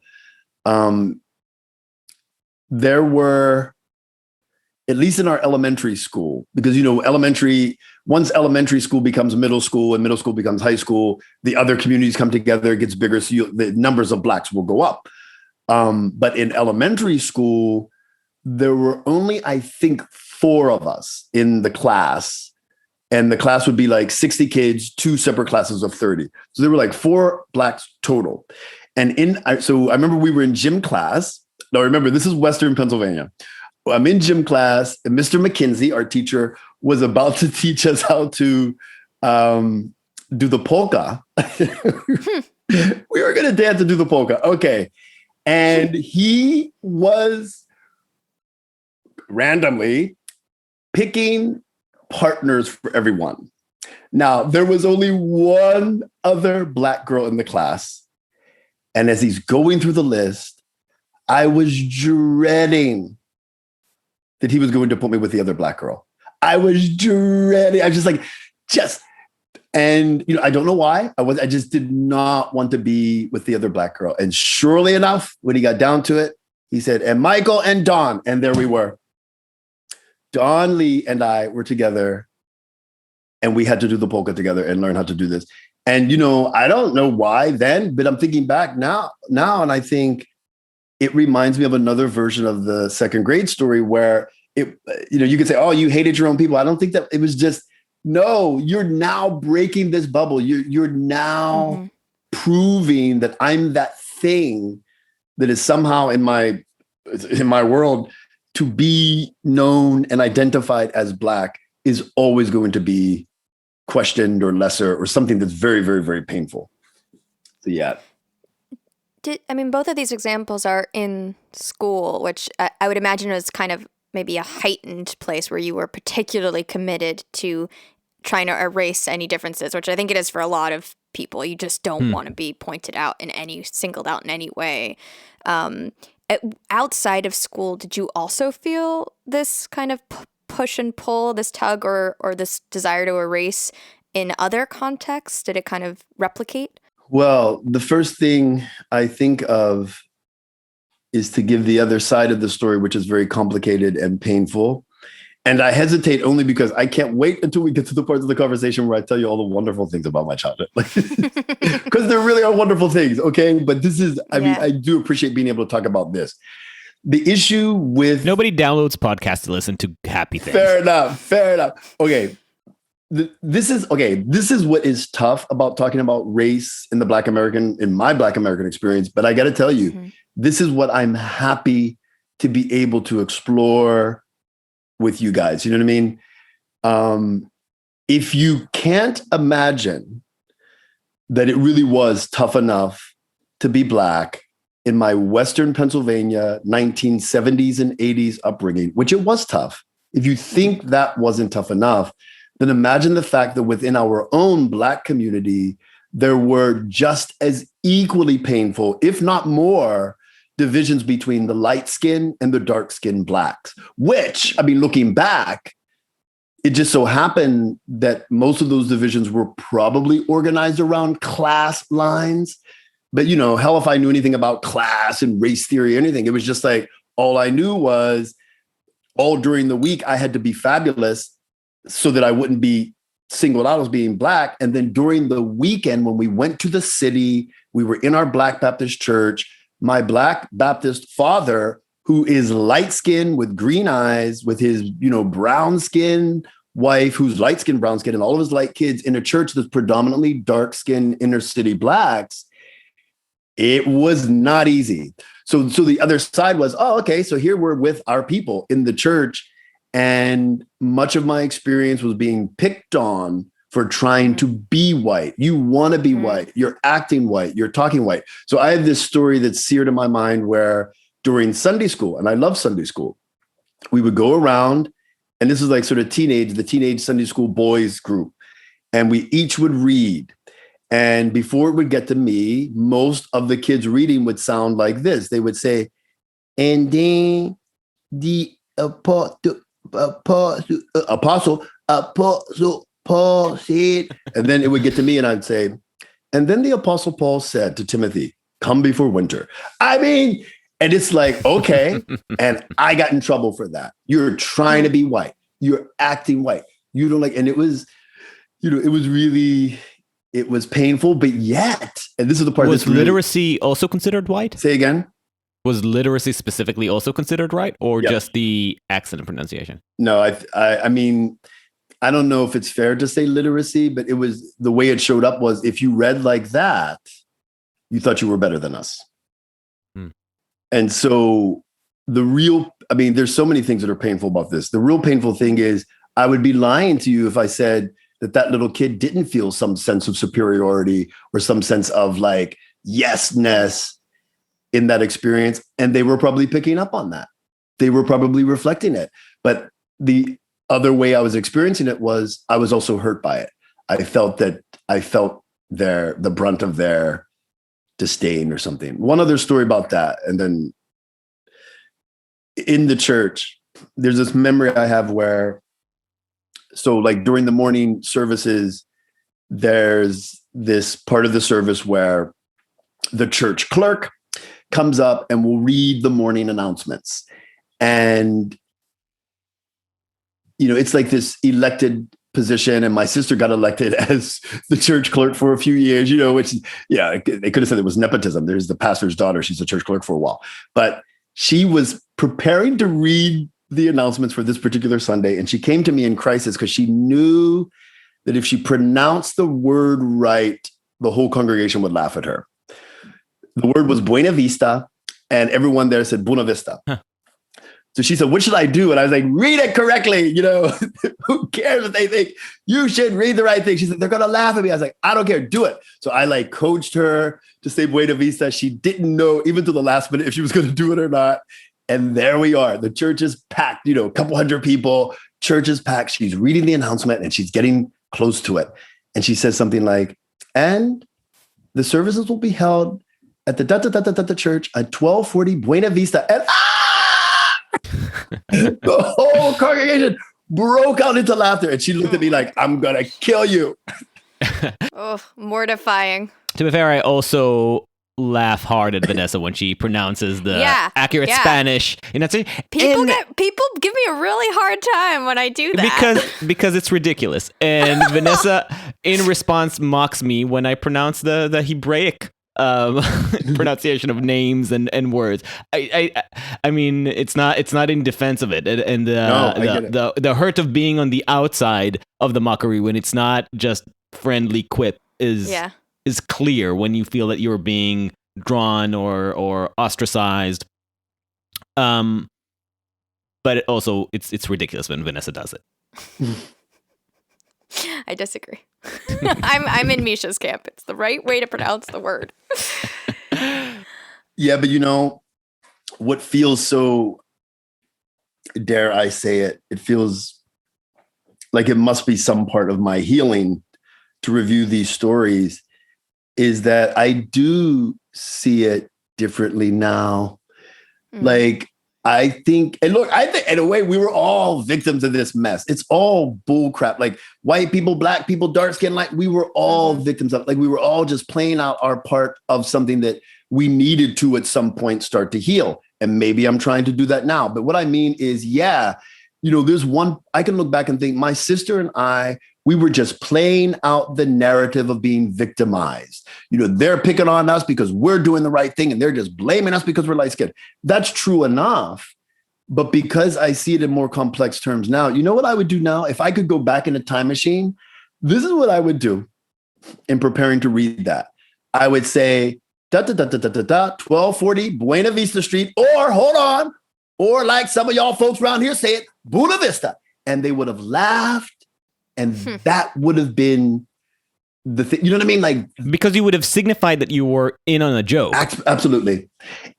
There were, at least in our elementary school, because, once elementary school becomes middle school and middle school becomes high school, the other communities come together, it gets bigger. So the numbers of Blacks will go up. But in elementary school, there were only, I think, 4 of us in the class, and the class would be 60 kids, 2 separate classes of 30. So there were 4 Blacks total. And so I remember we were in gym class. Now remember, this is Western Pennsylvania. I'm in gym class, and Mr. McKinsey, our teacher, was about to teach us how to do the polka. We were going to dance and do the polka. Okay. And he was randomly picking partners for everyone. Now, there was only one other Black girl in the class. And as he's going through the list, I was dreading that he was going to put me with the other Black girl. I was dreading. I was just, and I don't know why. I just did not want to be with the other Black girl. And surely enough, when he got down to it, he said, and Michael and Dawn. And there we were. Dawn Lee and I were together, and we had to do the polka together and learn how to do this. And, I don't know why then, but I'm thinking back now, and I think it reminds me of another version of the second grade story where you could say, oh, you hated your own people. I don't think that it was just, no, you're now breaking this bubble. You're now proving that I'm that thing that is somehow in my world. To be known and identified as Black is always going to be questioned or lesser or something that's very, very, very painful. So yeah. Both of these examples are in school, which I would imagine was kind of maybe a heightened place where you were particularly committed to trying to erase any differences, which I think it is for a lot of people. You just don't want to be pointed out singled out in any way. Outside of school, did you also feel this kind of push and pull, this tug or this desire to erase in other contexts? Did it kind of replicate? Well, the first thing I think of is to give the other side of the story, which is very complicated and painful. And I hesitate only because I can't wait until we get to the parts of the conversation where I tell you all the wonderful things about my childhood. Because there really are wonderful things, okay? But this is, I mean, I do appreciate being able to talk about this. The issue with... Nobody downloads podcasts to listen to happy things. Fair enough. Okay. This is what is tough about talking about race in my Black American experience. But I got to tell you, this is what I'm happy to be able to explore with you guys. You know what I mean? If you can't imagine that it really was tough enough to be Black in my Western Pennsylvania 1970s and 80s upbringing, which it was tough. If you think that wasn't tough enough, then imagine the fact that within our own Black community, there were just as equally painful, if not more, divisions between the light skin and the dark skinned Blacks, which, I mean, looking back, it just so happened that most of those divisions were probably organized around class lines. But, hell, if I knew anything about class and race theory or anything, it was just like, all I knew was all during the week, I had to be fabulous so that I wouldn't be singled out as being Black. And then during the weekend, when we went to the city, we were in our Black Baptist church. My Black Baptist father, who is light-skinned with green eyes, with his, brown-skinned wife, who's light-skinned, brown-skinned, and all of his light kids in a church that's predominantly dark-skinned inner-city Blacks, it was not easy. So the other side was, oh, okay, so here we're with our people in the church, and much of my experience was being picked on for trying to be white. You want to be white. You're acting white. You're talking white. So I have this story that's seared in my mind where during Sunday school, and I love Sunday school, we would go around, and this is like sort of the teenage Sunday school boys group, and we each would read. And before it would get to me, most of the kids reading would sound like this. They would say, and then the apostle Paul said, and then it would get to me and I'd say, and then the Apostle Paul said to Timothy, come before winter. I mean, and it's like, okay. And I got in trouble for that. You're trying to be white. You're acting white. You don't like, and it was, it was painful, but yet, and this is the part was literacy also considered white? Say again? Was literacy specifically also considered right, or just the accent and pronunciation? No, I mean, I don't know if it's fair to say literacy, but it was the way it showed up was if you read like that, you thought you were better than us. And so there's so many things that are painful about this. The real painful thing is I would be lying to you if I said that little kid didn't feel some sense of superiority or some sense of like yesness in that experience. And they were probably picking up on that. They were probably reflecting it. But the other way I was experiencing it was I was also hurt by it. I felt the brunt of their disdain or something. One other story about that. And then in the church, there's this memory I have where, so like during the morning services, there's this part of the service where the church clerk comes up and will read the morning announcements. And it's like this elected position, and my sister got elected as the church clerk for a few years, which, they could have said it was nepotism. There's the pastor's daughter. She's a church clerk for a while, but she was preparing to read the announcements for this particular Sunday. And she came to me in crisis because she knew that if she pronounced the word right, the whole congregation would laugh at her. The word was Buena Vista, and everyone there said Buena Vista. Huh. So she said, what should I do? And I was like, read it correctly. You know, who cares if they think you should read the right thing? She said, they're going to laugh at me. I was like, I don't care. Do it. So I like coached her to say Buena Vista. She didn't know even to the last minute if she was going to do it or not. And there we are. The church is packed, you know, a couple hundred people. Church is packed. She's reading the announcement and she's getting close to it. And she says something like, and the services will be held at the church at 1240 Buena Vista. And the whole congregation broke out into laughter. And she looked at me like, I'm going to kill you. Oh, mortifying. To be fair, I also laugh hard at Vanessa when she pronounces the accurate Spanish. You know, people give me a really hard time when I do that because it's ridiculous. And Vanessa, in response, mocks me when I pronounce the Hebraic pronunciation of names and words. I mean, it's not in defense of it, and the hurt of being on the outside of the mockery when it's not just friendly quip is clear when you feel that you're being drawn or ostracized. But it's ridiculous when Vanessa does it. I disagree. I'm in Misha's camp. It's the right way to pronounce the word. Yeah, but you know, what feels so, dare I say it, it feels like it must be some part of my healing to review these stories, is that I do see it differently now. Like, I think, and look, I think in a way we were all victims of this mess. It's all bull crap. Like white people, black people, dark skin, like we were all victims of, like we were all just playing out our part of something that we needed to at some point start to heal. And maybe I'm trying to do that now. But what I mean is, you know, there's one, I can look back and think my sister and I, we were just playing out the narrative of being victimized. You know, they're picking on us because we're doing the right thing and they're just blaming us because we're light skinned. That's true enough. But because I see it in more complex terms now, you know what I would do now? If I could go back in a time machine, this is what I would do in preparing to read that. I would say, 1240 Buena Vista Street, or hold on, or like some of y'all folks around here say it, Buena Vista. And they would have laughed. And that would have been the thing. You know what I mean? Like, because you would have signified that you were in on a joke. Absolutely.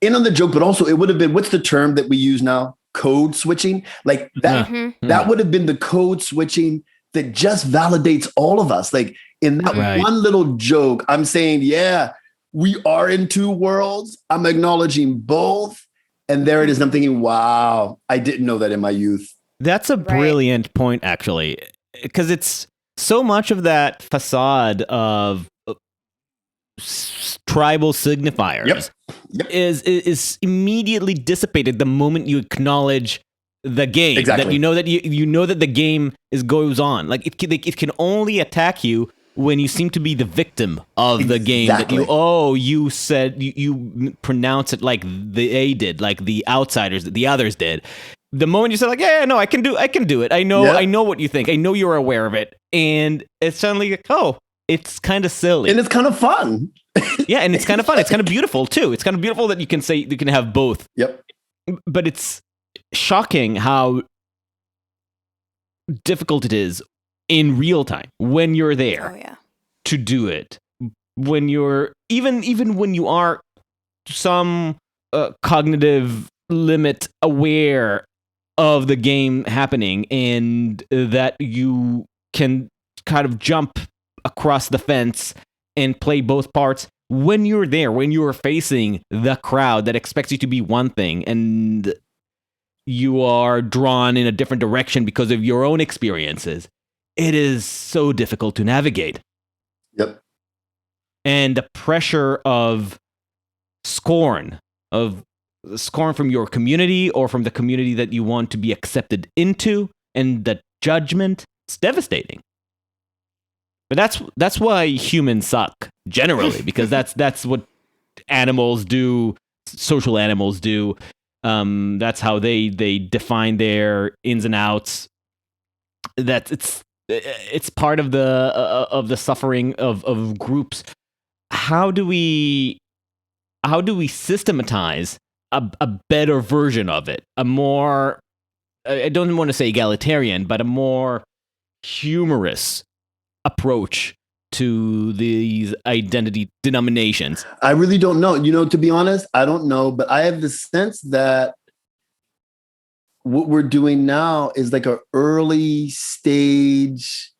In on the joke, but also it would have been, what's the term that we use now? Code switching. Like that, that would have been the code switching that just validates all of us. Like in that one little joke, I'm saying, we are in two worlds. I'm acknowledging both. And there it is. I'm thinking, wow, I didn't know that in my youth. That's a brilliant point, actually. Because it's so much of that facade of tribal signifiers is immediately dissipated the moment you acknowledge the game. Exactly. That you know that the game goes on. Like it can only attack you when you seem to be the victim of the game. That you said you pronounce it like they did, like the outsiders, the others did. The moment you said like, no, I can do it. I know what you think. I know you're aware of it. And it's suddenly like, oh, it's kind of silly. And it's kind of fun. And it's kind of fun. It's kind of beautiful too. It's kind of beautiful that you can have both. Yep. But it's shocking how difficult it is in real time when you're there to do it. When you're even when you are some cognitive limit aware of the game happening, and that you can kind of jump across the fence and play both parts when you're there, when you're facing the crowd that expects you to be one thing and you are drawn in a different direction because of your own experiences. It is so difficult to navigate. Yep. And the pressure of scorn from your community or from the community that you want to be accepted into, and the judgment, it's devastating. But that's why humans suck generally, because that's what animals do, social animals do. That's how they define their ins and outs. That it's part of the suffering of groups. How do we systematize a better version of it? A more, I don't want to say egalitarian, but a more humorous approach to these identity denominations? I really don't know. To be honest, I don't know, but I have the sense that what we're doing now is like an early stage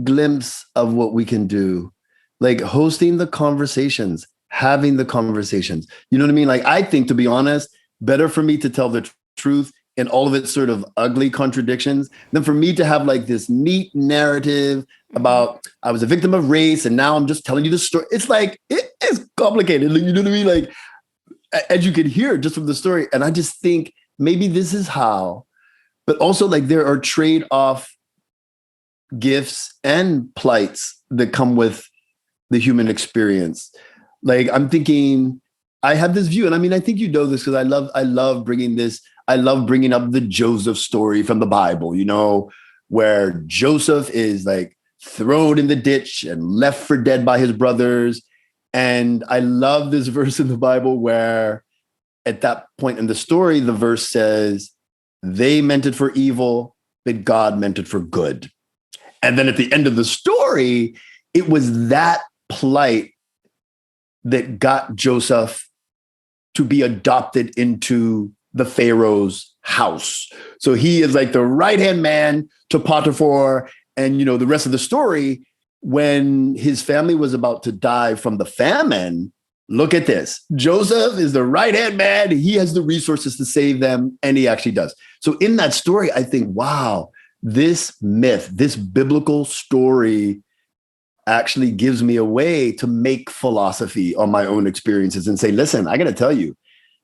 glimpse of what we can do, like hosting the conversations, having the conversations. You know what I mean? Like, I think, to be honest, better for me to tell the truth in all of its sort of ugly contradictions than for me to have like this neat narrative about I was a victim of race and now I'm just telling you the story. It's like, it is complicated. You know what I mean? Like, as you can hear just from the story. And I just think maybe this is how, but also like there are trade-off gifts and plights that come with the human experience. Like, I'm thinking, I have this view, and I mean, I think you know this because I love bringing up the Joseph story from the Bible, where Joseph is like thrown in the ditch and left for dead by his brothers. And I love this verse in the Bible where at that point in the story, the verse says, they meant it for evil, but God meant it for good. And then at the end of the story, it was that plight that got Joseph to be adopted into the Pharaoh's house. So he is like the right-hand man to Potiphar. And, the rest of the story, when his family was about to die from the famine, look at this. Joseph is the right-hand man. He has the resources to save them, and he actually does. So in that story, I think, wow, this myth, this biblical story actually gives me a way to make philosophy on my own experiences and say, listen, I got to tell you,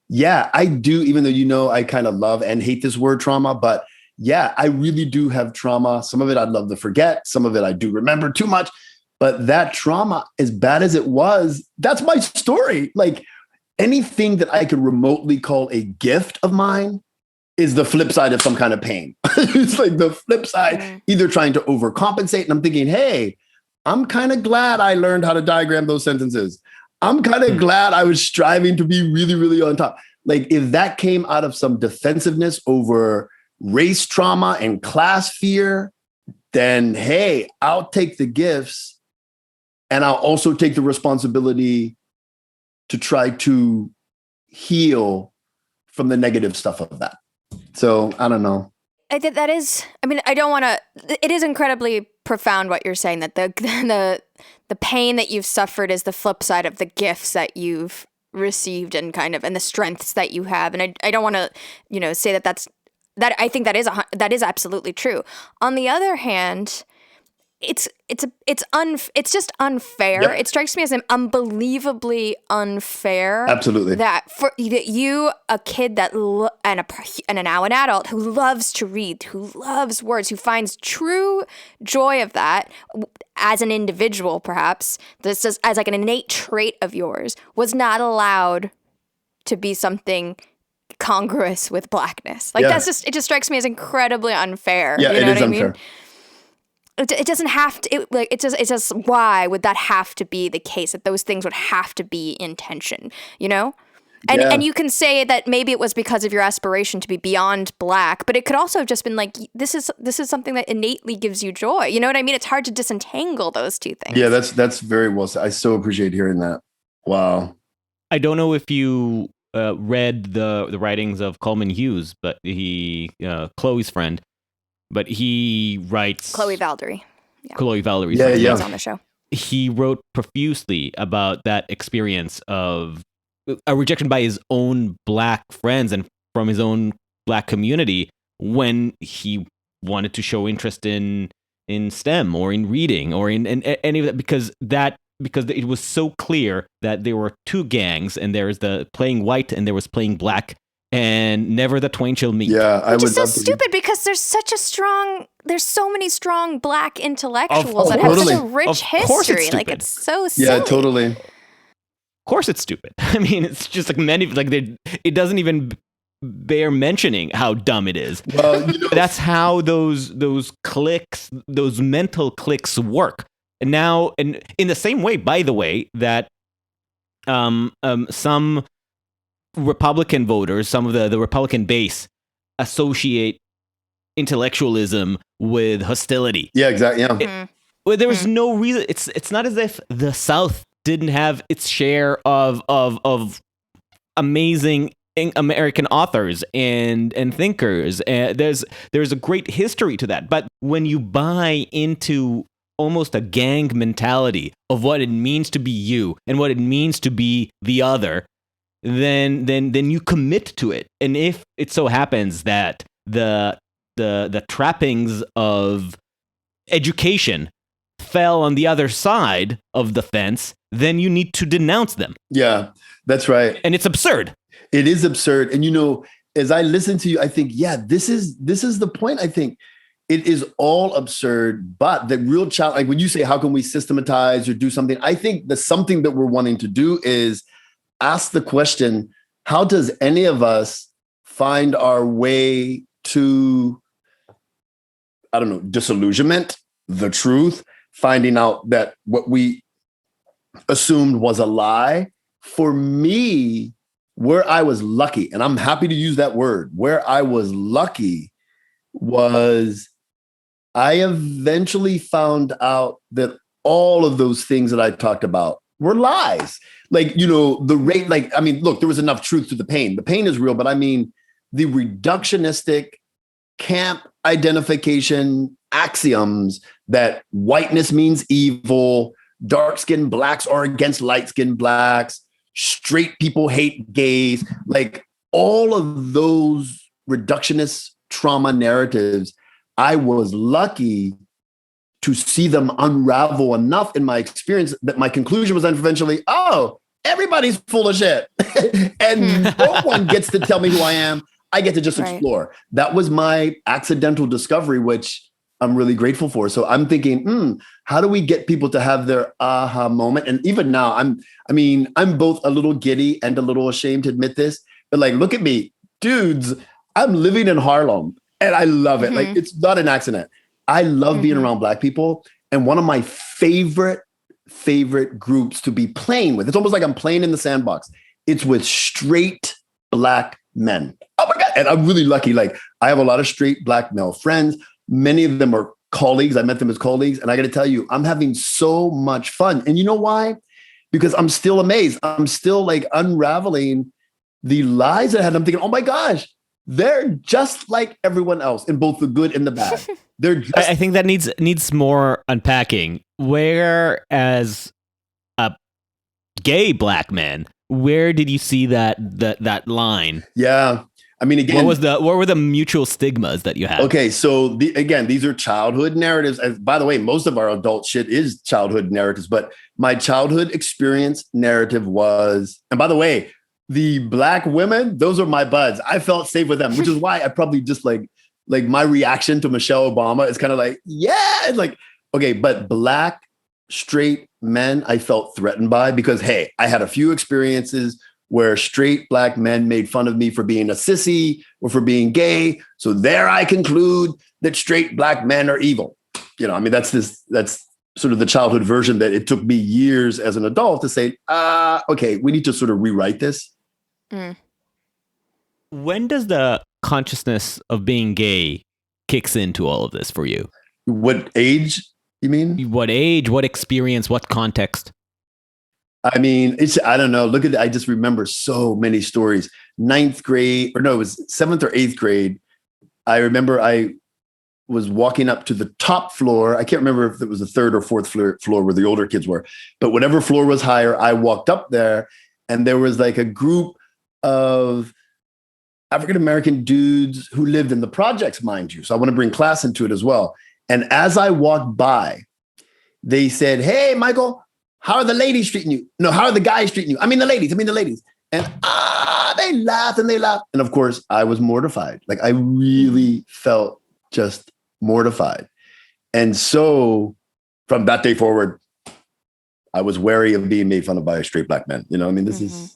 yeah, I do, even though, I kind of love and hate this word trauma, but yeah, I really do have trauma. Some of it I'd love to forget. Some of it I do remember too much. But that trauma, as bad as it was, that's my story. Like, anything that I could remotely call a gift of mine is the flip side of some kind of pain. It's like the flip side, either trying to overcompensate. And I'm thinking, hey, I'm kind of glad I learned how to diagram those sentences. I'm kind of glad I was striving to be really, really on top. Like, if that came out of some defensiveness over race trauma and class fear, then hey, I'll take the gifts, and I'll also take the responsibility to try to heal from the negative stuff of that. So I don't know. I think that is, I don't want to, it is incredibly profound what you're saying, that the pain that you've suffered is the flip side of the gifts that you've received and the strengths that you have. And I don't want to, say that I think that is absolutely true. On the other hand, it's just unfair. Yep. It strikes me as unbelievably unfair. Absolutely. That you, a kid and now an adult who loves to read, who loves words, who finds true joy of that as an individual, perhaps this is as like an innate trait of yours, was not allowed to be something congruous with Blackness. Like, it just strikes me as incredibly unfair. Yeah, it is unfair. Mean? It doesn't have to. It's just why would that have to be the case? That those things would have to be in tension, And you can say that maybe it was because of your aspiration to be beyond Black, but it could also have just been like, this is something that innately gives you joy. You know what I mean? It's hard to disentangle those two things. Yeah, that's very well said. I so appreciate hearing that. Wow. I don't know if you read the writings of Coleman Hughes, but Chloe's friend. But he writes... Chloe Valdary. Yeah. Chloe Valdary. Yeah. On the show. He wrote profusely about that experience of a rejection by his own Black friends and from his own Black community when he wanted to show interest in STEM or in reading or in any of that, because it was so clear that there were two gangs, and there is the playing white and there was playing Black, and never the twain shall meet. Yeah, which is so stupid because there's so many strong Black intellectuals that have such a rich history. Like, it's so silly. Yeah, totally. Of course it's stupid. I mean, it's just like it doesn't even bear mentioning how dumb it is. Well, That's how those clicks, those mental clicks work. And now, and in the same way, by the way, that some Republican voters, some of the Republican base, associate intellectualism with hostility. Yeah, exactly. Yeah. Well, there was no reason. It's not as if the South didn't have its share of amazing American authors and thinkers. There's a great history to that. But when you buy into almost a gang mentality of what it means to be you and what it means to be the other, then you commit to it. And if it so happens that the trappings of education fell on the other side of the fence, then you need to denounce them. Yeah, that's right. And it's absurd. It is absurd. And as I listen to you, I think, yeah, this is the point. I think it is all absurd, but the real challenge, like when you say, how can we systematize or do something? I think the something that we're wanting to do is ask the question, how does any of us find our way to, I don't know, disillusionment, the truth, finding out that what we assumed was a lie? For me, where I was lucky, and I'm happy to use that word, where I was lucky was I eventually found out that all of those things that I talked about were lies. Like, the rate, look, there was enough truth to the pain. The pain is real, but I mean, the reductionistic camp identification axioms that whiteness means evil, dark-skinned blacks are against light-skinned blacks, straight people hate gays, like all of those reductionist trauma narratives, I was lucky to see them unravel enough in my experience that my conclusion was eventually, oh, everybody's full of shit. And no one gets to tell me who I am. I get to just explore. That was my accidental discovery, which I'm really grateful for. So I'm thinking, how do we get people to have their aha moment? And even now, I'm both a little giddy and a little ashamed to admit this, but like, look at me, dudes, I'm living in Harlem and I love it. Like, it's not an accident. I love being around Black people. And one of my favorite groups to be playing with, it's almost like I'm playing in the sandbox. It's with straight Black men. Oh my God. And I'm really lucky. Like, I have a lot of straight Black male friends. Many of them are colleagues. I met them as colleagues. And I got to tell you, I'm having so much fun. And you know why? Because I'm still amazed. I'm still like unraveling the lies I had. I'm thinking, oh my gosh, they're just like everyone else in both the good and the bad. They're just. I think that needs more unpacking. Where, as a gay Black man, where did you see that line? Yeah. I mean, again, what were the mutual stigmas that you had? Okay, so again, these are childhood narratives. And by the way, most of our adult shit is childhood narratives. But my childhood experience narrative was, and by the way, the Black women, those are my buds. I felt safe with them, which is why I probably just like my reaction to Michelle Obama is kind of like, yeah, like, okay, but Black straight men, I felt threatened by because, hey, I had a few experiences where straight Black men made fun of me for being a sissy or for being gay. So there I conclude that straight Black men are evil. That's sort of the childhood version that it took me years as an adult to say, okay, we need to sort of rewrite this. When does the consciousness of being gay kicks into all of this for you? What age, you mean? What age, what experience, what context? I mean, I don't know. I just remember so many stories. 9th grade, or no, it was 7th or 8th grade. I remember I was walking up to the top floor. I can't remember if it was the 3rd or 4th floor where the older kids were, but whatever floor was higher, I walked up there and there was like a group of African-American dudes who lived in the projects, mind you. So I want to bring class into it as well. And as I walked by, they said, "Hey, Michael, how are the ladies treating you? No, how are the guys treating you? I mean the ladies. And they laughed and they laughed. And of course, I was mortified. Like, I really felt just mortified. And so from that day forward, I was wary of being made fun of by straight Black men. This is.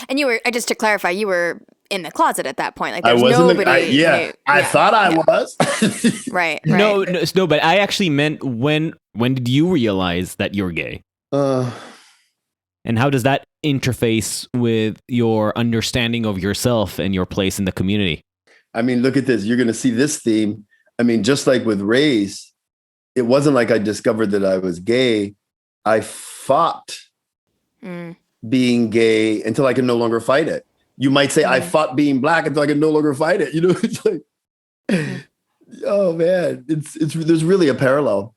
And you were, just to clarify, you were in the closet at that point. Like I there's wasn't. nobody. I thought I was. Right. No, but I actually meant when did you realize that you're gay? And how does that interface with your understanding of yourself and your place in the community? I mean, look at this. You're going to see this theme. I mean, just like with race, it wasn't like I discovered that I was gay. I fought being gay until I could no longer fight it. You might say I fought being black until I could no longer fight it. You know, it's like, oh man, there's really a parallel.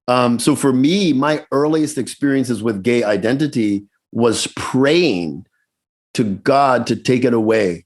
So for me, my earliest experiences with gay identity was praying to God to take it away.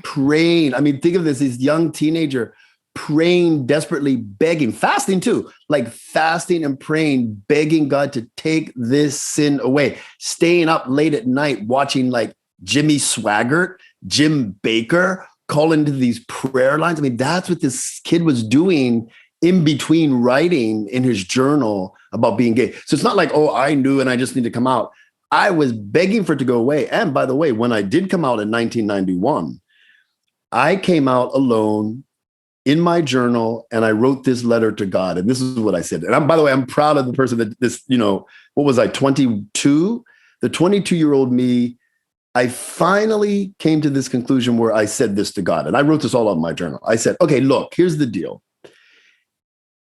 Praying. I mean, think of this young teenager praying desperately, begging, fasting too, like fasting and praying, begging God to take this sin away, staying up late at night, watching like Jimmy Swaggart, Jim Baker, call into these prayer lines. I mean, that's what this kid was doing in between writing in his journal about being gay. So it's not like, oh, I knew and I just need to come out. I was begging for it to go away. And by the way, when I did come out in 1991, I came out alone in my journal and I wrote this letter to God. And this is what I said. And by the way, I'm proud of the person that this, what was I, 22? The 22-year-old me, I finally came to this conclusion where I said this to God. And I wrote this all out in my journal. I said, okay, look, here's the deal.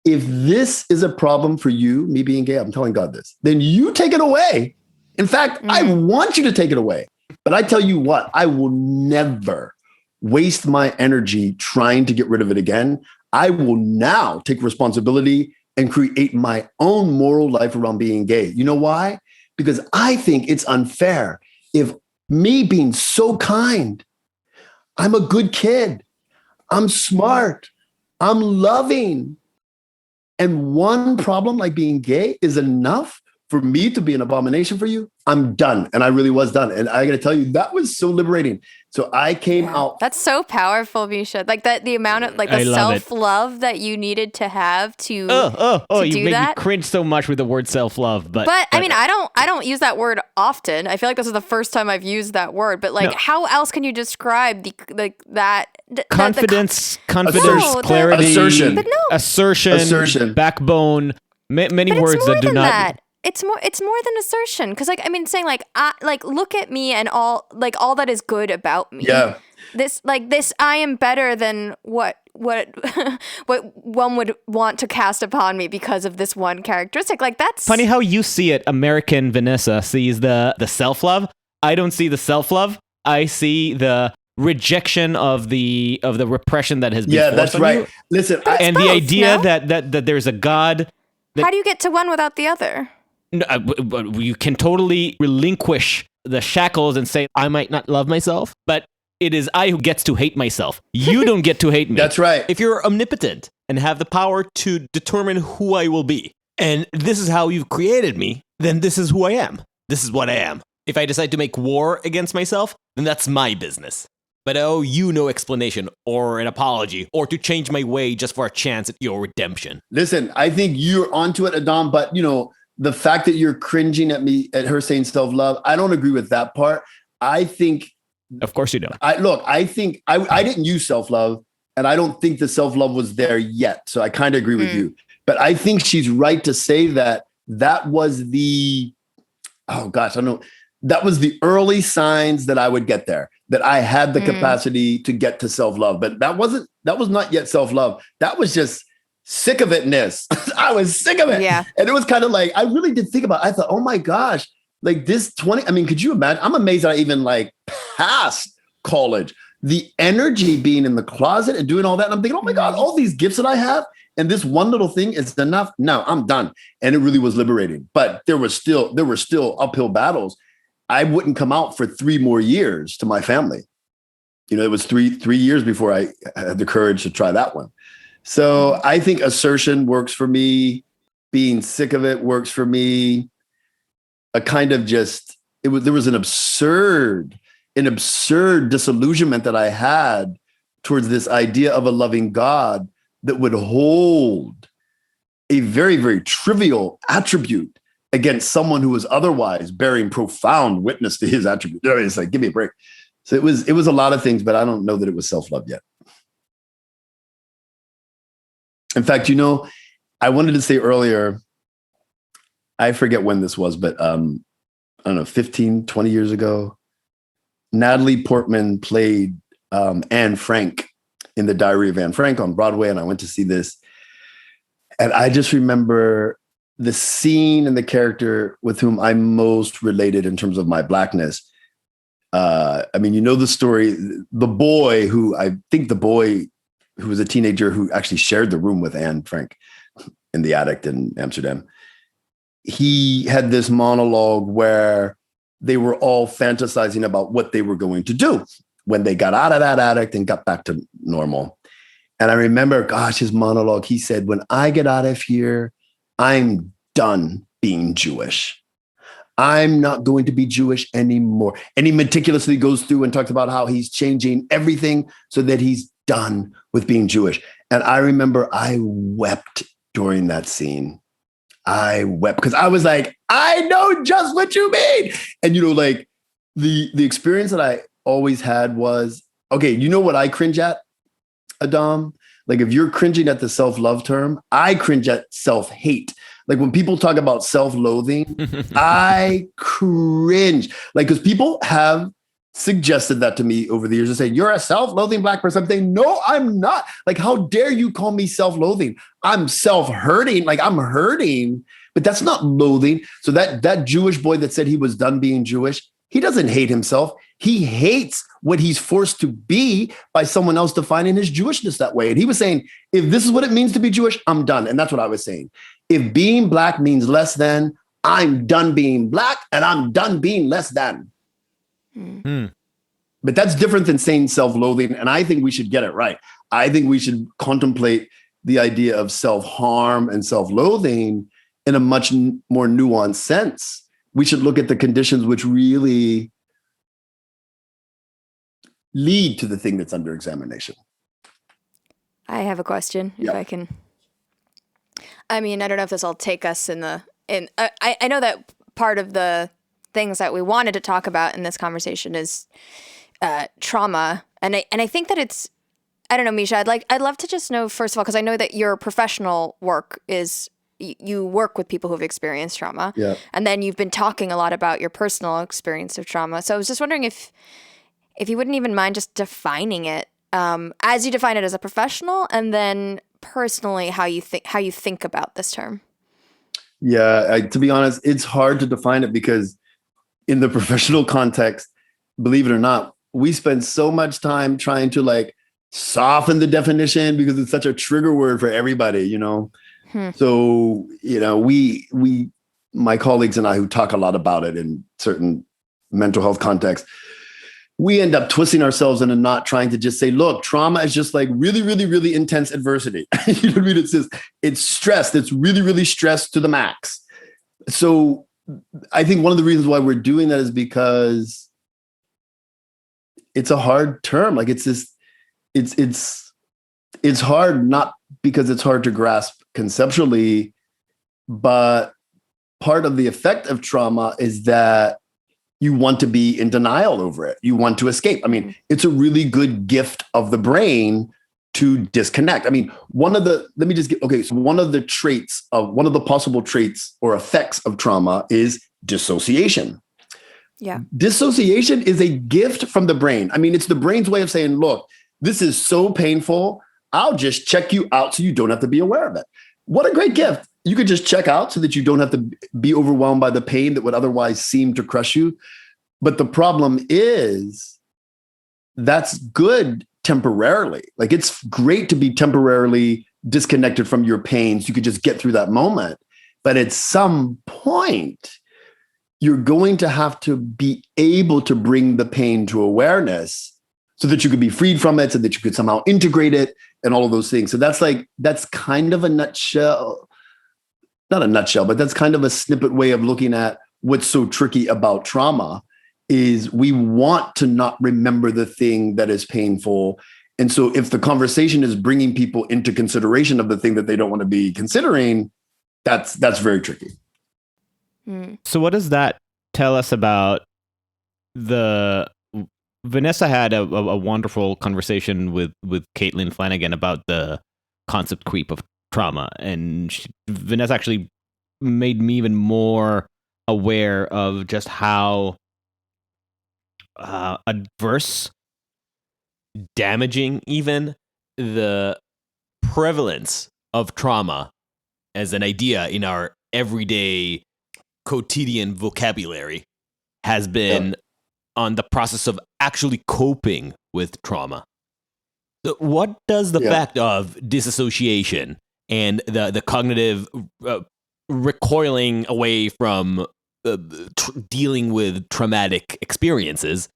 If this is a problem for you, me being gay, I'm telling God this, then you take it away. In fact, I want you to take it away. But I tell you what, I will never waste my energy trying to get rid of it again. I will now take responsibility and create my own moral life around being gay. You know why? Because I think it's unfair if me being so kind, I'm a good kid, I'm smart, I'm loving, and one problem like being gay is enough for me to be an abomination for you, I'm done. And I really was done. And I got to tell you, that was so liberating. So I came out. That's so powerful, Misha. Like that, the amount of the self-love that you needed to have to you make me cringe so much with the word self-love. But I mean, I don't use that word often. I feel like this is the first time I've used that word. But like, how else can you describe confidence, clarity, assertion, backbone, many words that do not. That. It's more than assertion, because saying look at me and all that is good about me. Yeah. This I am better than what one would want to cast upon me because of this one characteristic. Like that's funny how you see it. American Vanessa sees the self-love. I don't see the self-love. I see the rejection of the repression that has been forced that's on right. you. Listen, and the idea that there's a God. How do you get to one without the other? You can totally relinquish the shackles and say, I might not love myself, but it is I who gets to hate myself. You don't get to hate me. That's right. If you're omnipotent and have the power to determine who I will be, and this is how you've created me, then this is who I am. This is what I am. If I decide to make war against myself, then that's my business. But I owe you no explanation or an apology or to change my way just for a chance at your redemption. Listen, I think you're onto it, Adam, but the fact that you're cringing at me at her saying self-love, I don't agree with that part. I think, of course you don't. I think I didn't use self-love, and I don't think the self-love was there yet. So I kind of agree with you, but I think she's right to say that was that was the early signs that I would get there, that I had the capacity to get to self-love, but that was not yet self-love. That was just sick of itness. I was sick of it. Yeah. And it was kind of like, I really did think about it. I thought, oh my gosh, like this 20, could you imagine? I'm amazed that I even passed college. The energy being in the closet and doing all that. And I'm thinking, oh my God, all these gifts that I have and this one little thing is enough. No, I'm done. And it really was liberating. But there were still uphill battles. I wouldn't come out for 3 more years to my family. It was three years before I had the courage to try that one. So I think assertion works for me. Being sick of it works for me. A kind of there was an absurd disillusionment that I had towards this idea of a loving God that would hold a very, very trivial attribute against someone who was otherwise bearing profound witness to his attribute. It's like, give me a break. So it was a lot of things, but I don't know that it was self-love yet. In fact, I wanted to say earlier, I forget when this was, but I don't know, 15, 20 years ago, Natalie Portman played Anne Frank in The Diary of Anne Frank on Broadway, and I went to see this. And I just remember the scene and the character with whom I most related in terms of my Blackness. The story, the boy who was a teenager who actually shared the room with Anne Frank in the attic in Amsterdam. He had this monologue where they were all fantasizing about what they were going to do when they got out of that attic and got back to normal. And I remember, his monologue, he said, when I get out of here, I'm done being Jewish. I'm not going to be Jewish anymore. And he meticulously goes through and talks about how he's changing everything so that he's done with being Jewish. And I remember I wept during that scene. I wept because I was like, I know just what you mean. And, the experience that I always had was, okay, you know what I cringe at, Adam? Like if you're cringing at the self-love term, I cringe at self-hate. Like when people talk about self-loathing, I cringe. Like, because people have suggested that to me over the years and say, you're a self-loathing Black person. I'm saying, no, I'm not. Like, how dare you call me self-loathing? I'm self-hurting. Like I'm hurting, but that's not loathing. So that Jewish boy that said he was done being Jewish, he doesn't hate himself. He hates what he's forced to be by someone else defining his Jewishness that way. And he was saying, if this is what it means to be Jewish, I'm done. And that's what I was saying. If being Black means less than, I'm done being Black and I'm done being less than. But that's different than saying self-loathing. And I think we should get it right. I think we should contemplate the idea of self-harm and self-loathing in a much more nuanced sense. We should look at the conditions which really lead to the thing that's under examination. I have a question, if I can. I don't know if this will take us I know that part of the things that we wanted to talk about in this conversation is trauma. And I think that it's, I don't know, Misha, I'd love to just know, first of all, because I know that your professional work is, you work with people who've experienced trauma. Yeah. And then you've been talking a lot about your personal experience of trauma. So I was just wondering if you wouldn't even mind just defining it as you define it as a professional, and then personally how you think about this term. Yeah, to be honest, it's hard to define it because in the professional context, believe it or not, we spend so much time trying to soften the definition because it's such a trigger word for everybody, So, we, my colleagues and I who talk a lot about it in certain mental health contexts, we end up twisting ourselves in a knot trying to just say, look, trauma is just like really, really, really intense adversity. You know what I mean? It's stressed. It's really, really stressed to the max. So I think one of the reasons why we're doing that is because it's a hard term. Like it's hard, not because it's hard to grasp conceptually, but part of the effect of trauma is that you want to be in denial over it. You want to escape. It's a really good gift of the brain to disconnect. One of the possible traits or effects of trauma is dissociation. Yeah. Dissociation is a gift from the brain. It's the brain's way of saying, look, this is so painful. I'll just check you out so you don't have to be aware of it. What a great gift. You could just check out so that you don't have to be overwhelmed by the pain that would otherwise seem to crush you. But the problem is that's good temporarily. Like it's great to be temporarily disconnected from your pain so you could just get through that moment. But at some point, you're going to have to be able to bring the pain to awareness so that you could be freed from it, so that you could somehow integrate it and all of those things. So that's kind of a nutshell, not a nutshell, but that's kind of a snippet way of looking at what's so tricky about trauma is we want to not remember the thing that is painful. And so if the conversation is bringing people into consideration of the thing that they don't want to be considering, that's very tricky. So what does that tell us about the Vanessa had a wonderful conversation with Caitlin Flanagan about the concept creep of trauma, and Vanessa actually made me even more aware of just how adverse, damaging, even the prevalence of trauma as an idea in our everyday quotidian vocabulary has been on the process of actually coping with trauma. So what does the fact of disassociation and the cognitive recoiling away from dealing with traumatic experiences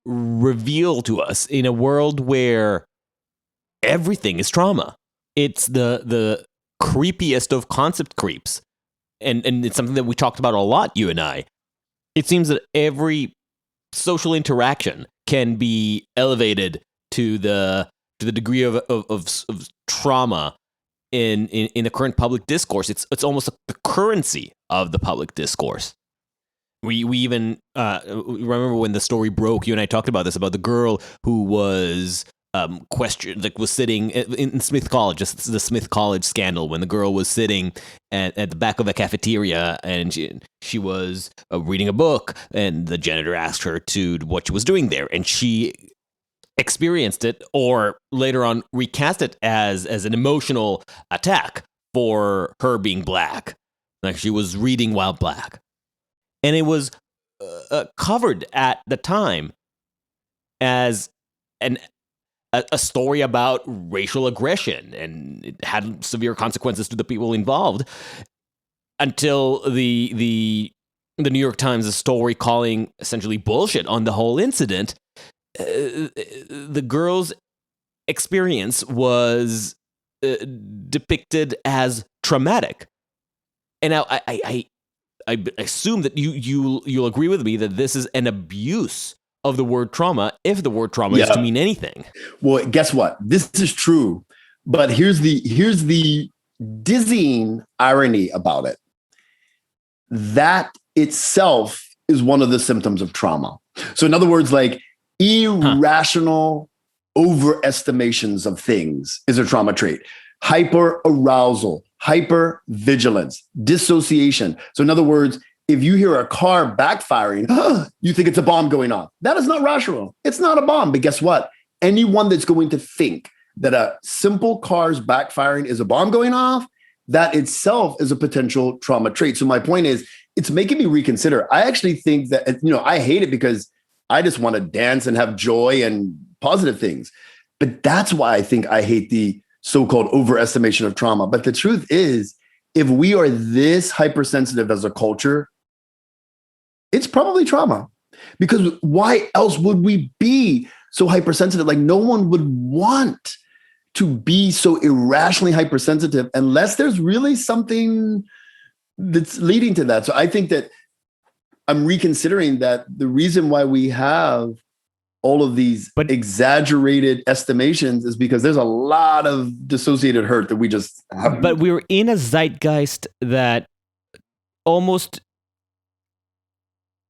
reveal to us in a world where everything is trauma? It's the creepiest of concept creeps. And it's something that we talked about a lot, you and I. It seems that every social interaction can be elevated to the degree of trauma in the current public discourse. It's almost like the currency of the public discourse. We even remember when the story broke. You and I talked about this, about the girl who was questioned, like was sitting in Smith College. This is the Smith College scandal, when the girl was sitting at the back of a cafeteria and she was reading a book, and the janitor asked her to what she was doing there, and she experienced it, or later on recast it as an emotional attack for her being black, like she was reading while black, and it was covered at the time as a story about racial aggression, and it had severe consequences to the people involved, until the New York Times' story calling essentially bullshit on the whole incident. The girl's experience was depicted as traumatic, and now I assume that you'll agree with me that this is an abuse of the word trauma, if the word trauma is to mean anything. Well, guess what? This is true, but here's the dizzying irony about it. That itself is one of the symptoms of trauma. So in other words, like irrational overestimations of things is a trauma trait. Hyper arousal, hyper vigilance, dissociation. So in other words, if you hear a car backfiring, you think it's a bomb going off. That is not rational. It's not a bomb. But guess what? Anyone that's going to think that a simple car's backfiring is a bomb going off, that itself is a potential trauma trait. So my point is, it's making me reconsider. I actually think that, I hate it because I just want to dance and have joy and positive things. But that's why I think I hate the so-called overestimation of trauma. But the truth is, if we are this hypersensitive as a culture, it's probably trauma. Because why else would we be so hypersensitive? Like, no one would want to be so irrationally hypersensitive unless there's really something that's leading to that. So I think that I'm reconsidering that the reason why we have all of these exaggerated estimations is because there's a lot of dissociated hurt that we just haven't. But we're in a zeitgeist that almost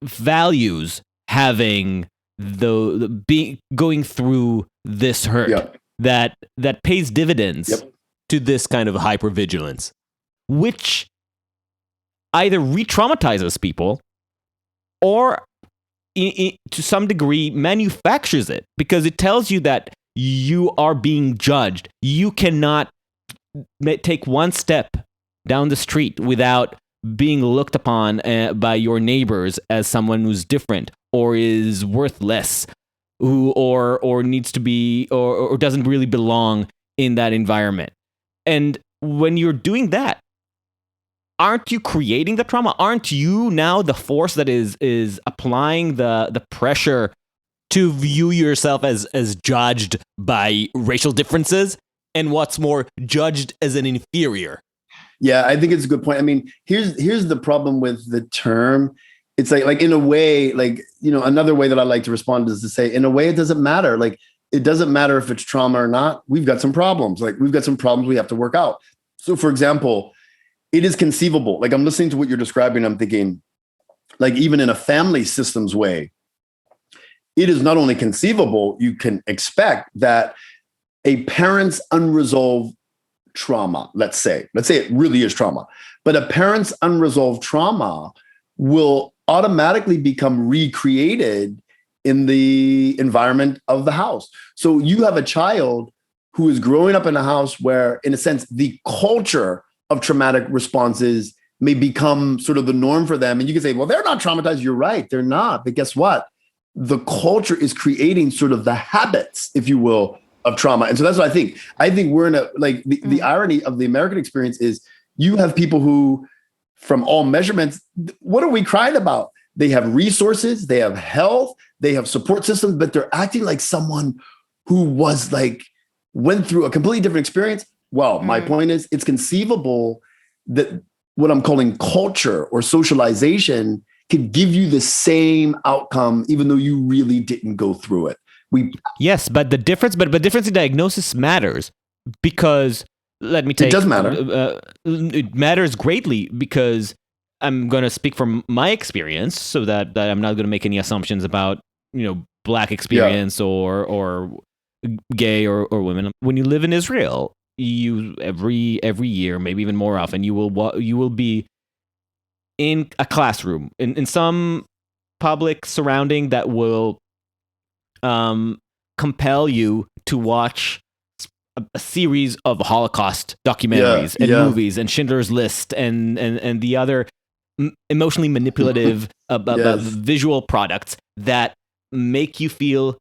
values having going through this hurt that pays dividends to this kind of hypervigilance, which either re-traumatizes people or to some degree manufactures it, because it tells you that you are being judged. You cannot take one step down the street without being looked upon by your neighbors as someone who's different or is worth less, or needs to be or doesn't really belong in that environment. And when you're doing that, aren't you creating the trauma? Aren't you now the force that is applying the pressure to view yourself as judged by racial differences, and what's more, judged as an inferior? Yeah, I think it's a good point. I mean, here's the problem with the term. It's like in a way, like, another way that I like to respond is to say, in a way, it doesn't matter. Like, it doesn't matter if it's trauma or not. We've got some problems. Like, we've got some problems we have to work out. So, for example, it is conceivable. Like, I'm listening to what you're describing. I'm thinking, like, even in a family systems way, it is not only conceivable, you can expect that a parent's unresolved trauma, let's say it really is trauma, but a parent's unresolved trauma will automatically become recreated in the environment of the house. So you have a child who is growing up in a house where, in a sense, the culture of traumatic responses may become sort of the norm for them. And you can say, well, they're not traumatized. You're right, they're not. But guess what? The culture is creating sort of the habits, if you will, of trauma. And so that's what I think. I think we're in a, like, the irony of the American experience is you have people who, from all measurements, what are we crying about? They have resources, they have health, they have support systems, but they're acting like someone who was like, went through a completely different experience. Well, my point is, it's conceivable that what I'm calling culture or socialization could give you the same outcome, even though you really didn't go through it. Yes, but the difference, but difference in diagnosis matters, because let me take. It does matter. It matters greatly, because I'm going to speak from my experience, so that I'm not going to make any assumptions about, Black experience or gay or women. When you live in Israel, you every year, maybe even more often, you will be in a classroom in some public surrounding that will compel you to watch a series of Holocaust documentaries and movies and Schindler's List and the other emotionally manipulative visual products that make you feel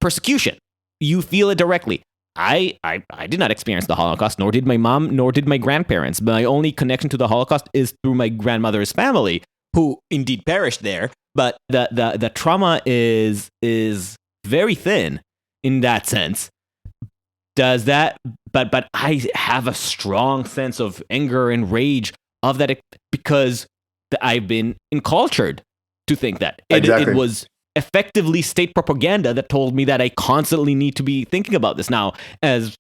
persecution. You feel it directly. I did not experience the Holocaust, nor did my mom, nor did my grandparents. My only connection to the Holocaust is through my grandmother's family, who indeed perished there. But the trauma is very thin in that sense. Does that? But I have a strong sense of anger and rage of that, because I've been encultured to think that it was effectively state propaganda that told me that I constantly need to be thinking about this. Now, as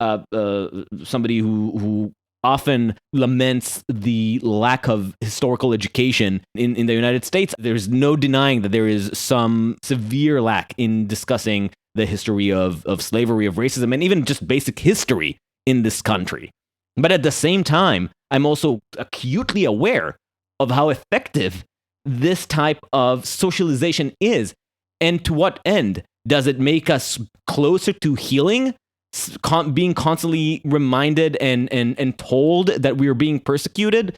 somebody who often laments the lack of historical education in the United States, there's no denying that there is some severe lack in discussing the history of slavery, of racism, and even just basic history in this country. But at the same time, I'm also acutely aware of how effective this type of socialization is, and to what end. Does it make us closer to healing, being constantly reminded and told that we are being persecuted?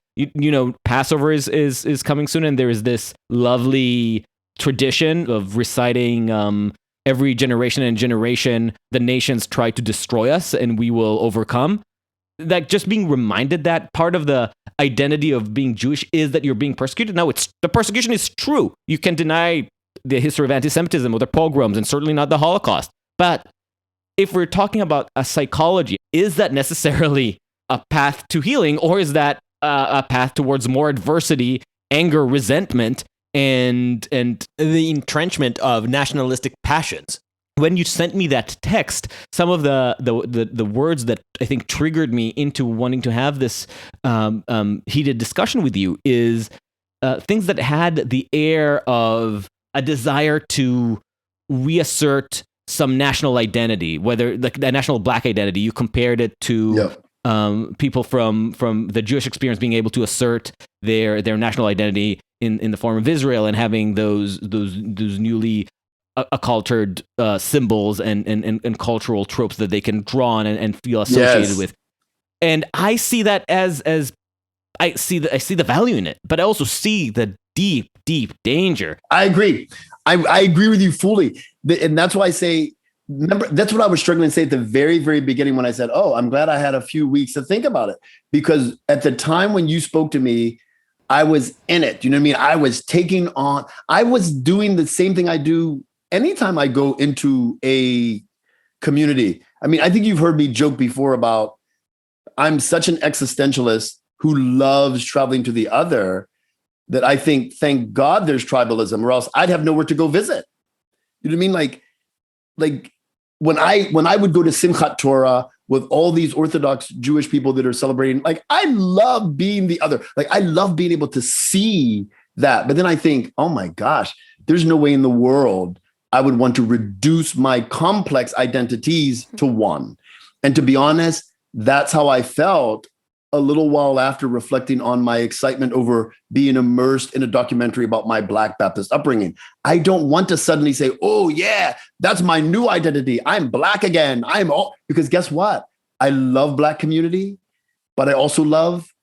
Passover is coming soon, and there is this lovely tradition of reciting every generation and generation the nations try to destroy us and we will overcome. That just being reminded that part of the identity of being Jewish is that you're being persecuted. Now, the persecution is true. You can deny the history of anti-Semitism or the pogroms, and certainly not the Holocaust. But if we're talking about a psychology, is that necessarily a path to healing, or is that a path towards more adversity, anger, resentment, and the entrenchment of nationalistic passions? When you sent me that text, some of the words that I think triggered me into wanting to have this heated discussion with you is things that had the air of a desire to reassert some national identity, whether like the national Black identity. You compared it to people from the Jewish experience being able to assert their national identity in the form of Israel, and having those newly acculturated symbols and cultural tropes that they can draw on and feel associated with. And I see that as I see the value in it, but I also see the deep danger. I agree. I agree with you fully. And that's why I say, remember, that's what I was struggling to say at the very, very beginning when I said, oh, I'm glad I had a few weeks to think about it. Because at the time when you spoke to me, I was in it. You know what I mean? I was doing the same thing I do anytime I go into a community. I mean, I think you've heard me joke before about I'm such an existentialist who loves traveling to the other that I think, thank God there's tribalism, or else I'd have nowhere to go visit. You know what I mean? Like when I would go to Simchat Torah with all these Orthodox Jewish people that are celebrating, like I love being the other. Like I love being able to see that. But then I think, oh my gosh, there's no way in the world I would want to reduce my complex identities to one. And to be honest, that's how I felt a little while after reflecting on my excitement over being immersed in a documentary about my Black Baptist upbringing. I don't want to suddenly say, oh yeah, that's my new identity. I'm Black again. Because guess what? I love Black community, but I also love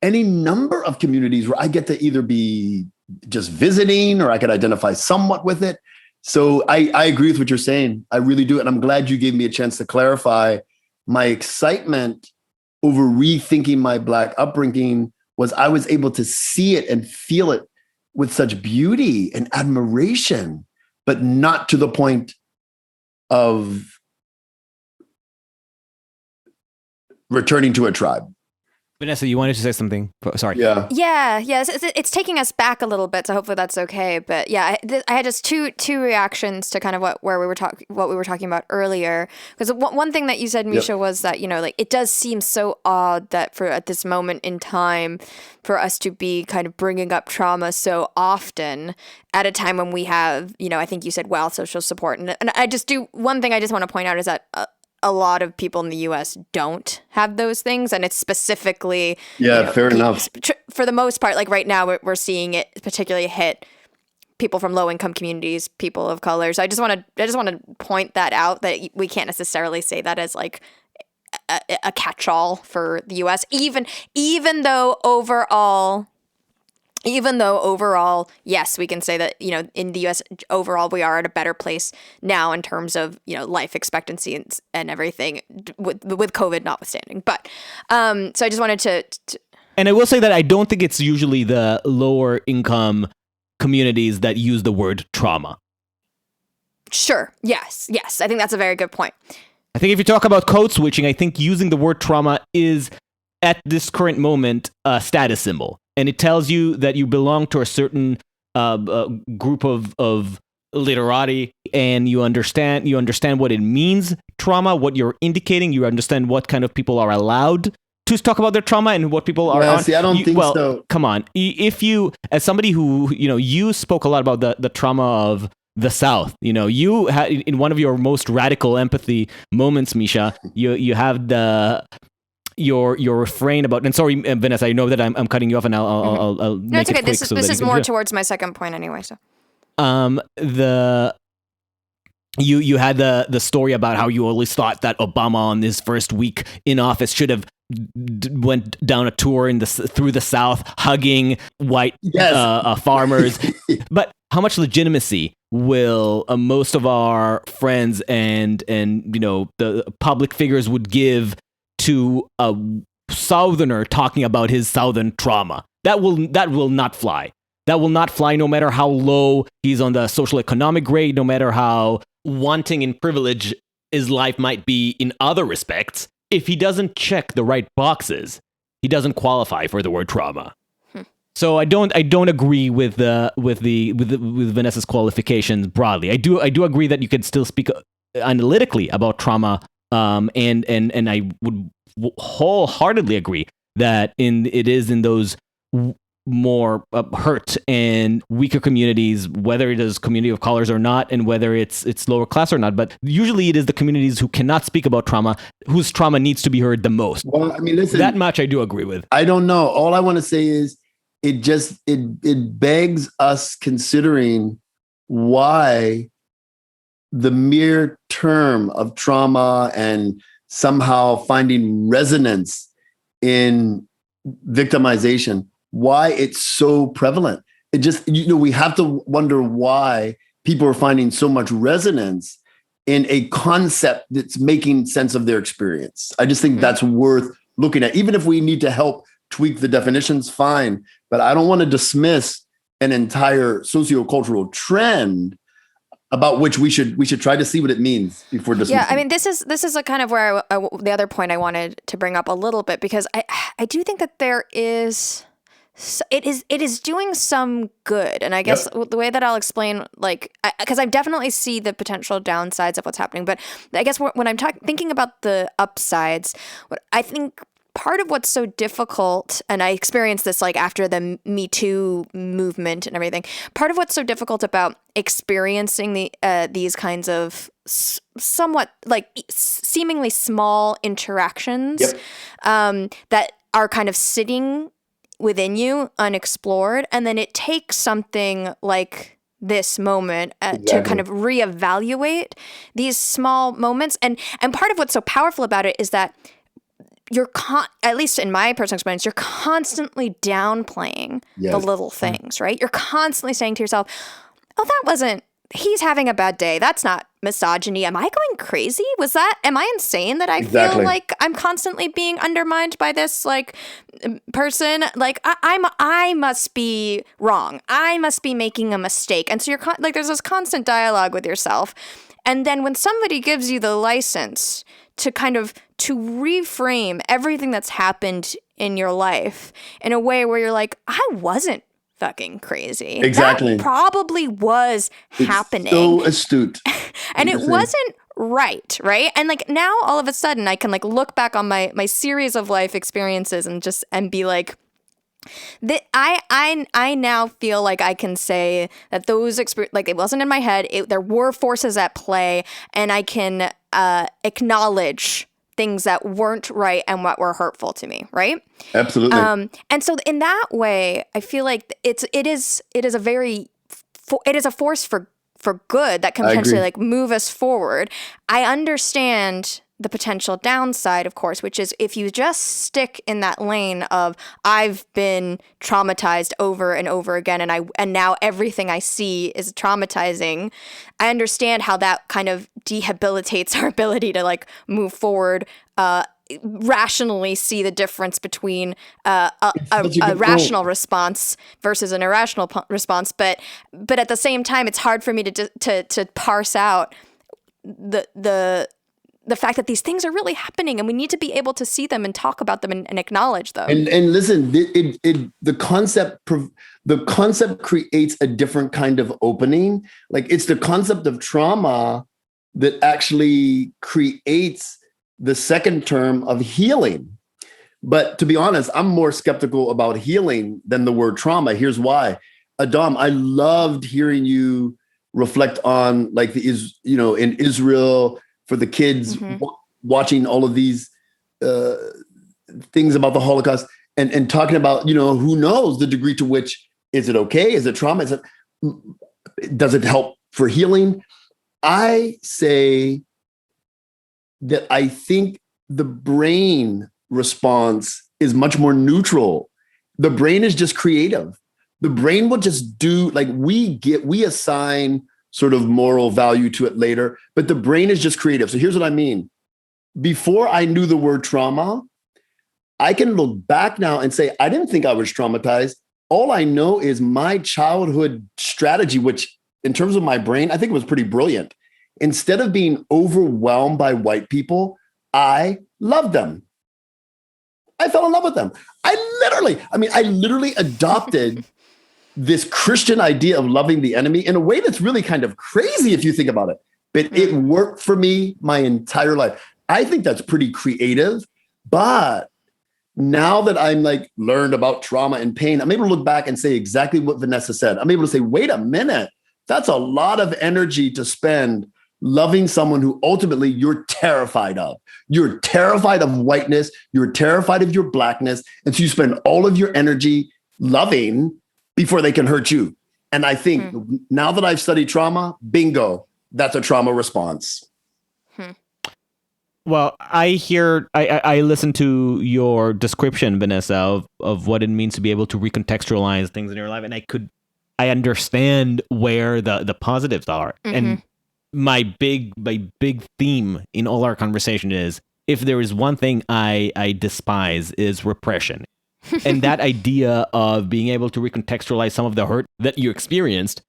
any number of communities where I get to either be just visiting or I could identify somewhat with it. So I agree with what you're saying. I really do. And I'm glad you gave me a chance to clarify my excitement over rethinking my Black upbringing was I was able to see it and feel it with such beauty and admiration, but not to the point of returning to a tribe. Vanessa, you wanted to say something? Sorry. Yeah. Yeah. It's taking us back a little bit, so hopefully that's okay. But yeah, I had just two reactions to kind of what we were talking about earlier. Because one thing that you said, Misha, was that like it does seem so odd that for at this moment in time, for us to be kind of bringing up trauma so often at a time when we have, I think you said social support, and I just do one thing I just want to point out is that. A lot of people in the U.S. don't have those things, and it's specifically fair enough. For the most part, like right now, we're seeing it particularly hit people from low-income communities, people of color. So I just want to point that out, that we can't necessarily say that as like a catch-all for the U.S. Even though overall, yes, we can say that, in the U.S. overall, we are at a better place now in terms of, life expectancy and everything with COVID notwithstanding. But so I just wanted to. And I will say that I don't think it's usually the lower income communities that use the word trauma. Sure. Yes. I think that's a very good point. I think if you talk about code switching, I think using the word trauma is at this current moment a status symbol. And it tells you that you belong to a certain group of literati, and you understand what it means, trauma, what you're indicating. You understand what kind of people are allowed to talk about their trauma and what people are on. See, I don't think so. Come on. If you, as somebody who, you spoke a lot about the trauma of the South, you had in one of your most radical empathy moments, Misha, you have your refrain about, and sorry, Vanessa, I know that I'm cutting you off, and I'll make it quick. This is more towards my second point anyway. So, you had the story about how you always thought that Obama on his first week in office should have went down a tour through the South, hugging white farmers. But how much legitimacy will most of our friends and the public figures would give to a Southerner talking about his Southern trauma? That will not fly. That will not fly, no matter how low he's on the social economic grade, no matter how wanting in privilege his life might be in other respects. If he doesn't check the right boxes, he doesn't qualify for the word trauma. So I don't agree with Vanessa's qualifications broadly. I do agree that you could still speak analytically about trauma. And I would wholeheartedly agree that it is in those more hurt and weaker communities, whether it is community of colors or not, and whether it's lower class or not. But usually it is the communities who cannot speak about trauma, whose trauma needs to be heard the most. Well, I mean, listen, that much I do agree with. I don't know. All I want to say is it begs us considering why the mere term of trauma and somehow finding resonance in victimization, why it's so prevalent. It just, we have to wonder why people are finding so much resonance in a concept that's making sense of their experience. I just think that's worth looking at. Even if we need to help tweak the definitions, fine. But I don't want to dismiss an entire sociocultural trend about which we should try to see what it means before dismissing. Yeah, I mean, this is a kind of where the other point I wanted to bring up a little bit, because I do think that there is, it is doing some good, and I guess the way that I'll explain, like, because I definitely see the potential downsides of what's happening, but I guess when I'm thinking about the upsides, what I think part of what's so difficult, and I experienced this like after the Me Too movement and everything, part of what's so difficult about experiencing these kinds of somewhat like seemingly small interactions that are kind of sitting within you unexplored, and then it takes something like this moment to kind of reevaluate these small moments. And part of what's so powerful about it is that you're at least in my personal experience, you're constantly downplaying the little things, right? You're constantly saying to yourself, oh, that wasn't, he's having a bad day. That's not misogyny. Am I going crazy? Am I insane that I feel like I'm constantly being undermined by this like person? Like I must be wrong. I must be making a mistake. And so you're like, there's this constant dialogue with yourself. And then when somebody gives you the license to to reframe everything that's happened in your life in a way where you're like, I wasn't fucking crazy. Exactly. That probably was happening. So astute. And it wasn't right? And like now all of a sudden I can like look back on my series of life experiences and be like, I now feel like I can say that those like it wasn't in my head. There were forces at play, and I can acknowledge things that weren't right and what were hurtful to me, right? Absolutely. And so in that way, I feel like it is a force for good that can potentially like move us forward. I understand the potential downside, of course, which is if you just stick in that lane of I've been traumatized over and over again, and now everything I see is traumatizing. I understand how that kind of debilitates our ability to like move forward, rationally see the difference between a rational response versus an irrational response. But at the same time, it's hard for me to parse out the fact that these things are really happening, and we need to be able to see them and talk about them and acknowledge them. And listen, the concept creates a different kind of opening. Like it's the concept of trauma that actually creates the second term of healing. But to be honest, I'm more skeptical about healing than the word trauma. Here's why. Adam, I loved hearing you reflect on like in Israel, for the kids watching all of these things about the Holocaust and talking about, who knows the degree to which, is it okay? Is it trauma? Does it help for healing? I say that I think the brain response is much more neutral. The brain is just creative. The brain will just do like we assign sort of moral value to it later, but the brain is just creative. So here's what I mean. Before I knew the word trauma, I can look back now and say, I didn't think I was traumatized. All I know is my childhood strategy, which in terms of my brain, I think it was pretty brilliant. Instead of being overwhelmed by white people, I loved them. I fell in love with them. I literally adopted this Christian idea of loving the enemy in a way that's really kind of crazy if you think about it. But it worked for me my entire life. I think that's pretty creative. But now that I'm like learned about trauma and pain, I'm able to look back and say exactly what Vanessa said. I'm able to say, wait a minute, that's a lot of energy to spend loving someone who ultimately you're terrified of. You're terrified of whiteness. You're terrified of your blackness. And so you spend all of your energy loving before they can hurt you. And I think now that I've studied trauma, bingo, that's a trauma response. Well, I listen to your description, Vanessa, of what it means to be able to recontextualize things in your life. And I understand where the positives are. And my big theme in all our conversation is, if there is one thing I despise, is repression. And that idea of being able to recontextualize some of the hurt that you experienced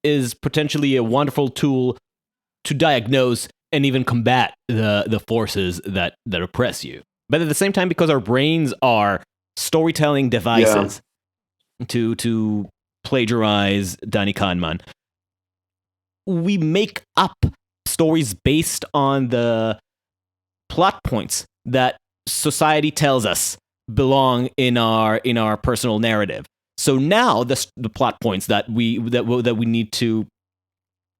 is potentially a wonderful tool to diagnose and even combat the forces that oppress you. But at the same time, because our brains are storytelling devices to plagiarize Danny Kahneman, we make up stories based on the plot points that society tells us belong in our personal narrative. So now the plot points that we need to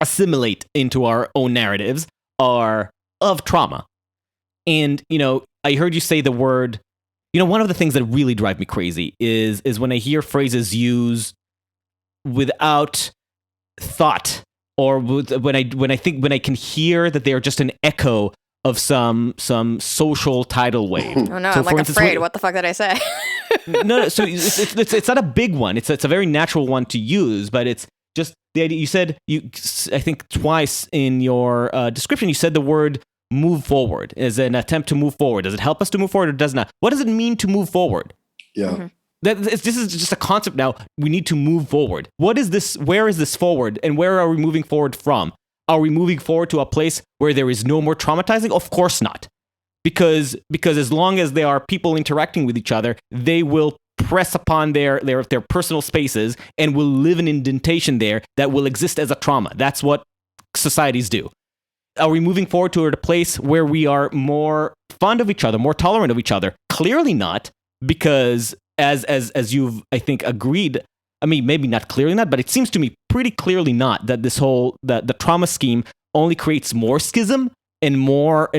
assimilate into our own narratives are of trauma. And I heard you say the word. One of the things that really drive me crazy is when I hear phrases used without thought, or when I can hear that they are just an echo of some social tidal wave. Oh no, so I'm like afraid. What the fuck did I say? No. So it's not a big one. It's a very natural one to use, but it's just the idea. You said I think twice in your description you said the word move forward as an attempt to move forward. Does it help us to move forward or does it not? What does it mean to move forward? Yeah. Mm-hmm. This is just a concept now. We need to move forward. What is this? Where is this forward? And where are we moving forward from? Are we moving forward to a place where there is no more traumatizing? Of course not. Because as long as there are people interacting with each other, they will press upon their personal spaces and will live an indentation there that will exist as a trauma. That's what societies do. Are we moving forward toward a place where we are more fond of each other, more tolerant of each other? Clearly not, because as you've, I think, agreed, I mean, maybe not clearly not, but it seems to me pretty clearly not, that this whole, the trauma scheme only creates more schism and more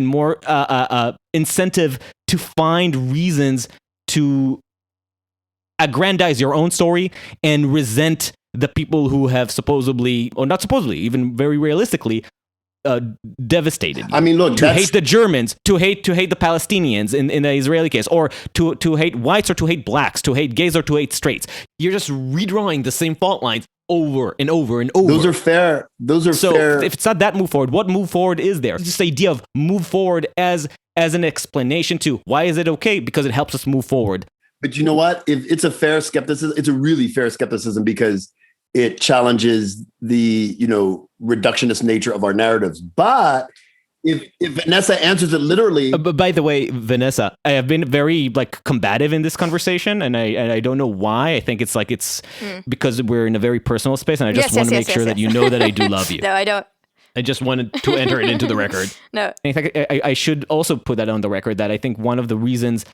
incentive to find reasons to aggrandize your own story and resent the people who have supposedly, or not supposedly, even very realistically, devastated. I mean, look, to hate the Germans, to hate the Palestinians in the Israeli case, or to hate whites or to hate blacks, to hate gays or to hate straights. You're just redrawing the same fault lines over and over and over. Those are fair. So if it's not that move forward, what move forward is there? It's just the idea of move forward as an explanation to why is it okay? Because it helps us move forward. But you know what? If it's a fair skepticism, it's a really fair skepticism because it challenges the, reductionist nature of our narratives. But if Vanessa answers it literally. But by the way, Vanessa, I have been very combative in this conversation, and I don't know why. I think it's because we're in a very personal space, and I just want to make sure that you know that I do love you. No, I don't. I just wanted to enter it into the record. No. In fact, I should also put that on the record that I think one of the reasons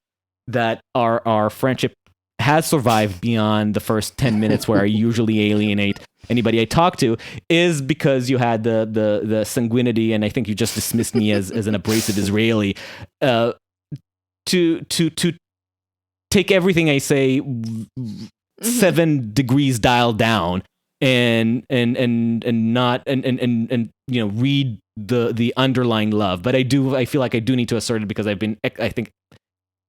that our friendship has survived beyond the first 10 minutes where I usually alienate anybody I talk to is because you had the sanguinity, and I think you just dismissed me as an abrasive Israeli, to take everything I say 7 degrees dialed down and not read the underlying love. But I feel like I do need to assert it because I've been, I think,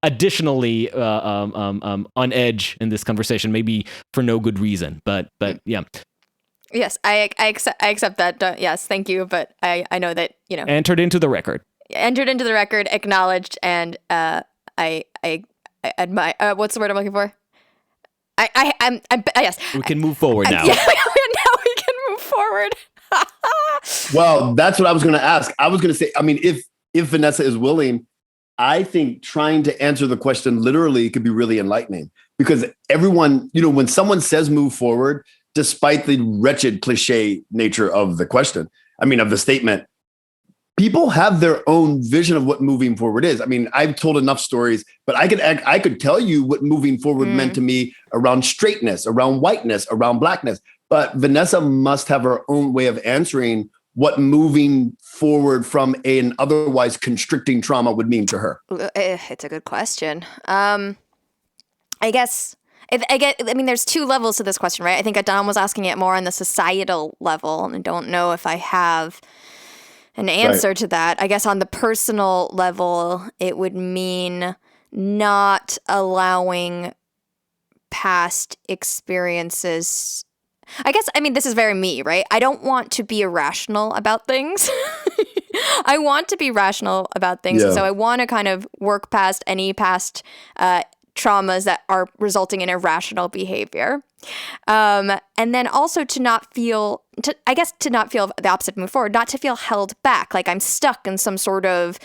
additionally on edge in this conversation, maybe for no good reason, but yeah. Yes, I accept that. Yes, thank you. But I know that entered into the record, acknowledged, and I admire. What's the word I'm looking for? I'm yes. We can move forward now. Yeah, now we can move forward. Well, that's what I was going to ask. I was going to say, I mean, if Vanessa is willing, I think trying to answer the question literally could be really enlightening, because everyone, when someone says move forward, despite the wretched cliche nature of the question, of the statement, people have their own vision of what moving forward is. I mean, I've told enough stories, but I could tell you what moving forward meant to me around straightness, around whiteness, around blackness. But Vanessa must have her own way of answering what moving forward from an otherwise constricting trauma would mean to her. It's a good question. I guess, there's 2 levels to this question, right? I think Adam was asking it more on the societal level, and I don't know if I have an answer to that. I guess on the personal level, it would mean not allowing past experiences. I guess, this is very me, right? I don't want to be irrational about things. I want to be rational about things. Yeah. So I want to kind of work past any past traumas that are resulting in irrational behavior. And then also to not feel the opposite, move forward, not to feel held back, like I'm stuck in some sort of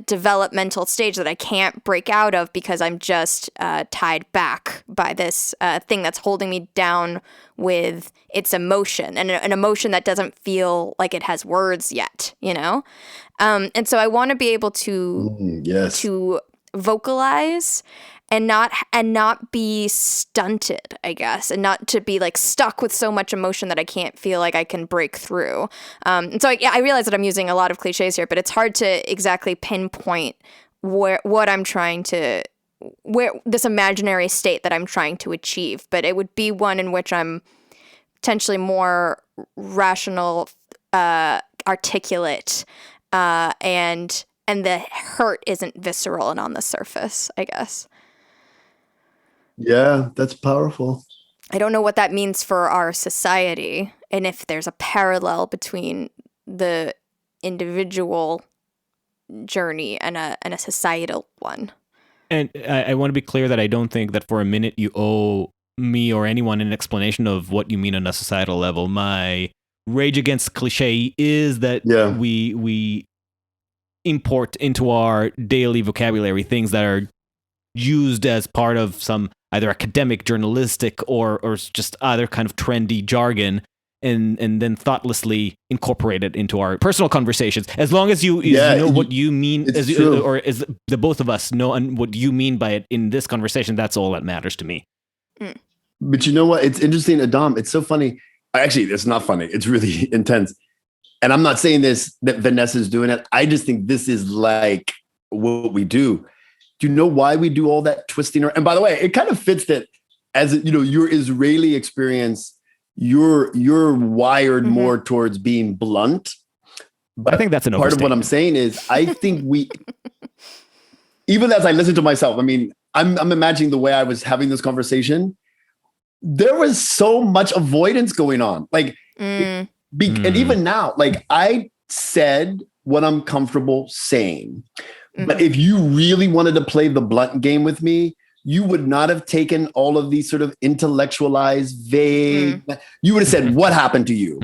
developmental stage that I can't break out of because I'm just tied back by this thing that's holding me down with its emotion, and an emotion that doesn't feel like it has words yet, And so I want to be able to vocalize and not be stunted, I guess, and not to be like stuck with so much emotion that I can't feel like I can break through. And so I realize that I'm using a lot of cliches here, but it's hard to exactly pinpoint where this imaginary state that I'm trying to achieve. But it would be one in which I'm potentially more rational, articulate, and the hurt isn't visceral and on the surface, I guess. Yeah, that's powerful. I don't know what that means for our society, and if there's a parallel between the individual journey and a societal one. And I want to be clear that I don't think that for a minute you owe me or anyone an explanation of what you mean on a societal level. My rage against cliche is that we import into our daily vocabulary things that are used as part of some either academic, journalistic, or just other kind of trendy jargon, and then thoughtlessly incorporate it into our personal conversations. As long as you know what you mean, or as the both of us know and what you mean by it in this conversation, that's all that matters to me. But you know what? It's interesting, Adam. It's so funny. Actually, it's not funny. It's really intense. And I'm not saying this that Vanessa's doing it. I just think this is like what we do. Do you know why we do all that twisting? And by the way, it kind of fits that as your Israeli experience, you're wired more towards being blunt. But I think that's an part of what I'm saying is I think we, even as I listen to myself, I mean, I'm imagining the way I was having this conversation. There was so much avoidance going on. Like, and even now, like I said what I'm comfortable saying. But if you really wanted to play the blunt game with me, you would not have taken all of these sort of intellectualized, vague. You would have said, what happened to you?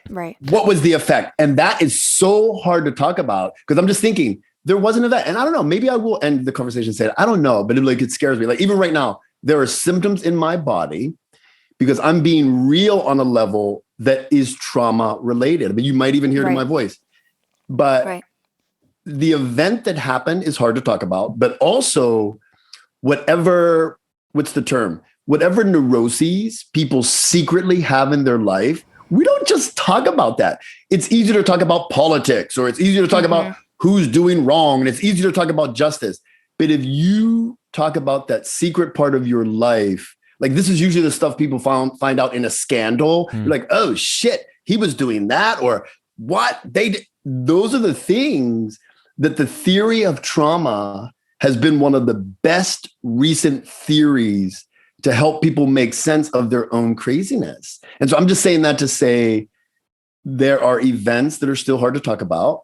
Right. What was the effect? And that is so hard to talk about because I'm just thinking there wasn't that. And I don't know, maybe I will end the conversation saying, I don't know, but it scares me. Like even right now, there are symptoms in my body because I'm being real on a level that is trauma related. I mean, you might even hear it in my voice, but the event that happened is hard to talk about, but also whatever neuroses people secretly have in their life, we don't just talk about that. It's easier to talk about politics, or it's easier to talk about who's doing wrong, and it's easier to talk about justice. But if you talk about that secret part of your life, like this is usually the stuff people find out in a scandal. You're like, oh shit, he was doing that, or what they did. Those are the things that the theory of trauma has been one of the best recent theories to help people make sense of their own craziness. And so I'm just saying that to say there are events that are still hard to talk about.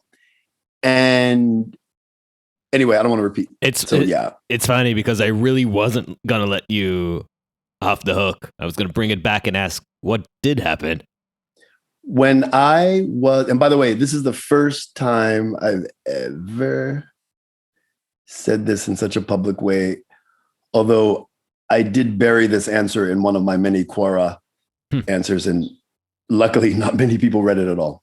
And anyway, I don't want to repeat. It's funny because I really wasn't going to let you off the hook. I was going to bring it back and ask what did happen. When I was, and by the way, this is the first time I've ever said this in such a public way, although I did bury this answer in one of my many Quora answers, and luckily not many people read it at all.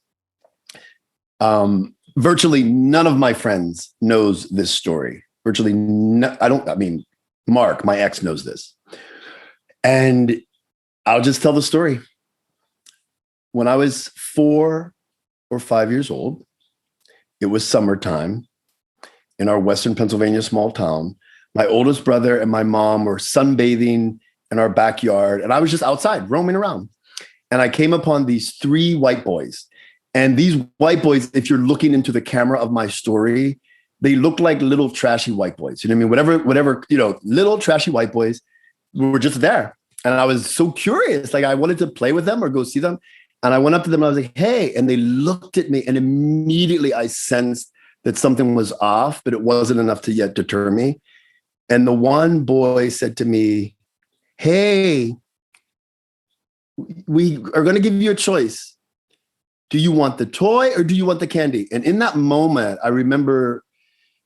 Virtually none of my friends knows this story. Mark, my ex, knows this. And I'll just tell the story. When I was 4 or 5 years old, it was summertime in our Western Pennsylvania small town. My oldest brother and my mom were sunbathing in our backyard, and I was just outside roaming around. And I came upon these 3 white boys. And these white boys, if you're looking into the camera of my story, they look like little trashy white boys. You know what I mean? Whatever, little trashy white boys were just there. And I was so curious, like I wanted to play with them or go see them. And I went up to them and I was like, hey, and they looked at me, and immediately I sensed that something was off, but it wasn't enough to yet deter me. And the one boy said to me, hey, we are going to give you a choice. Do you want the toy or do you want the candy? And in that moment, I remember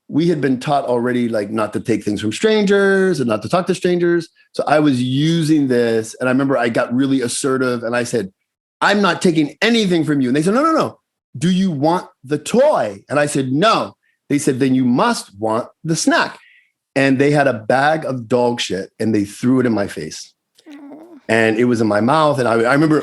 we had been taught already, like not to take things from strangers and not to talk to strangers. So I was using this, and I remember I got really assertive and I said, I'm not taking anything from you. And they said, no. Do you want the toy? And I said, no. They said, then you must want the snack. and they had a bag of dog shit and they threw it in my face. And it was in my mouth. And I remember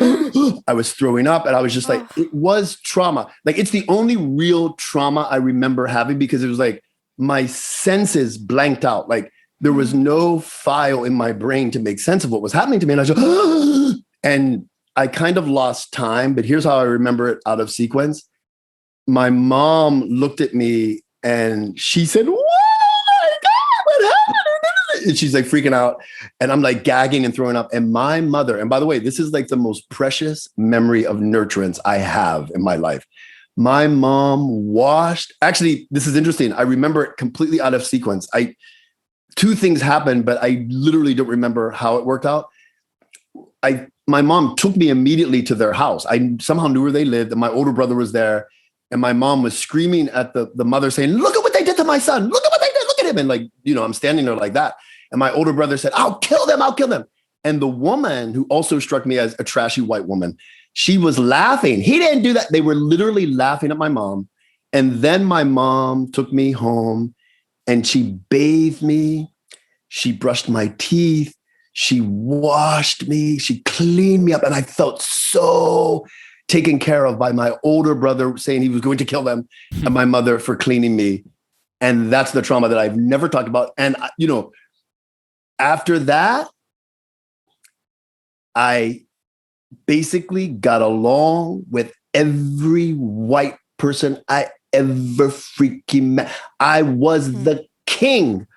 I was throwing up and I was just like, it was trauma. Like, it's the only real trauma I remember having, because it was like my senses blanked out. Like, there was no file in my brain to make sense of what was happening to me. And I was just, and I kind of lost time, but here's how I remember it out of sequence. My mom looked at me and she said, "Oh my God, what happened?" And she's like freaking out. And I'm like gagging and throwing up. And my mother, and by the way, this is like the most precious memory of nurturance I have in my life. My mom washed, actually, this is interesting. I remember it completely out of sequence. Two things happened, but I literally don't remember how it worked out. My mom took me immediately to their house. I somehow knew where they lived, and my older brother was there. And my mom was screaming at the mother saying, "Look at what they did to my son. Look at what they did. Look at him." And like, I'm standing there like that. And my older brother said, "I'll kill them. I'll kill them." And the woman, who also struck me as a trashy white woman, she was laughing. "He didn't do that." They were literally laughing at my mom. And then my mom took me home and she bathed me. She brushed my teeth. She washed me. She cleaned me up. And I felt so taken care of by my older brother saying he was going to kill them, and my mother for cleaning me. And that's the trauma that I've never talked about. And, after that, I basically got along with every white person I ever freaking met. I was the king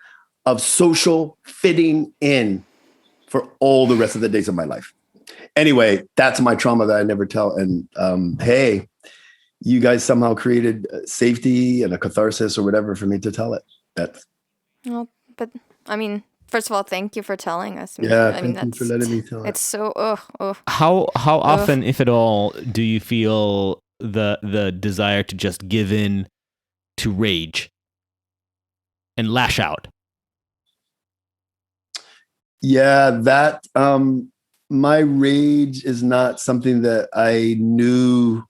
of social fitting in for all the rest of the days of my life. Anyway, that's my trauma that I never tell. And hey, you guys somehow created safety and a catharsis or whatever for me to tell it. Well, but I mean, first of all, thank you for telling us. Yeah, thank you for letting me tell it. It's so How often, if at all, do you feel the desire to just give in to rage and lash out? Yeah, that my rage is not something that I knew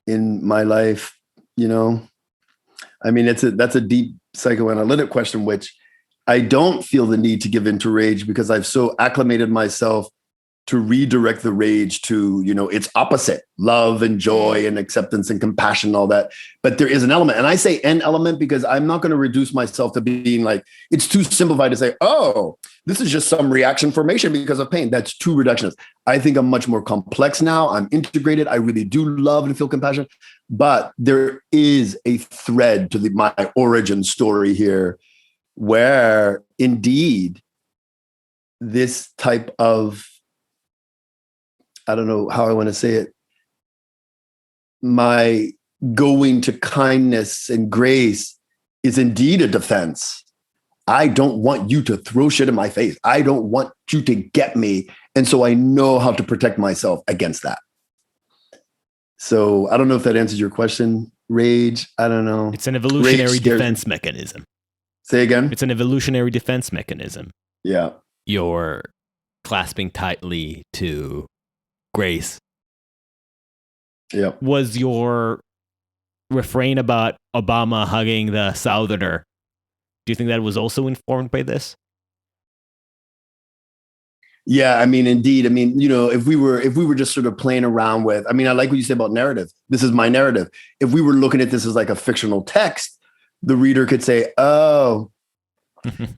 in my life. I mean, that's a deep psychoanalytic question, which I don't feel the need to give in to rage, because I've so acclimated myself to redirect the rage to, its opposite, love and joy and acceptance and compassion and all that. But there is an element, and I say an element because I'm not going to reduce myself to being like, it's too simplified to say, oh, this is just some reaction formation because of pain. That's too reductionist. I think I'm much more complex now. I'm integrated. I really do love and feel compassion, but there is a thread to my origin story here where indeed this type of, I don't know how I want to say it, my going to kindness and grace is indeed a defense. I don't want you to throw shit in my face. I don't want you to get me. And so I know how to protect myself against that. So I don't know if that answers your question. Rage, I don't know. It's an evolutionary defense mechanism. Say again? It's an evolutionary defense mechanism. Yeah. You're clasping tightly to grace. Yeah. Was your refrain about Obama hugging the Southerner, do you think that was also informed by this? Yeah, I mean, indeed. I mean, if we were just sort of playing around with, I mean, I like what you said about narrative. This is my narrative. If we were looking at this as like a fictional text, the reader could say, oh,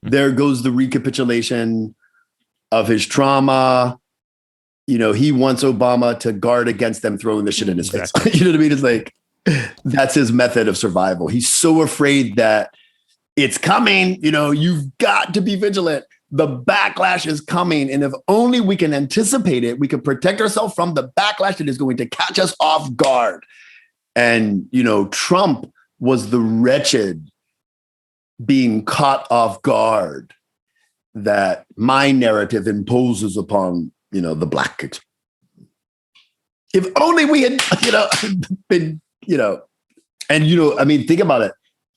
there goes the recapitulation of his trauma. He wants Obama to guard against them throwing the shit in his face. You know what I mean? It's like, that's his method of survival. He's so afraid that it's coming. You've got to be vigilant. The backlash is coming. And if only we can anticipate it, we can protect ourselves from the backlash that is going to catch us off guard. And, Trump was the wretched being caught off guard that my narrative imposes upon, the Black. If only we had, been, and, I mean, think about it.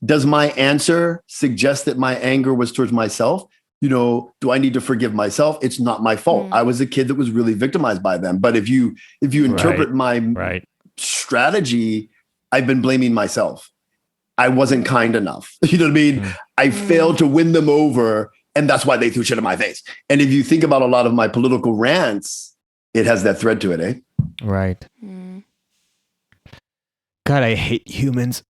Does my answer suggest that my anger was towards myself? Do I need to forgive myself? It's not my fault. I was a kid that was really victimized by them. But if you interpret my strategy, I've been blaming myself. I wasn't kind enough. You know what I mean? I failed to win them over, and that's why they threw shit in my face. And if you think about a lot of my political rants, it has that thread to it, eh? Right. God, I hate humans.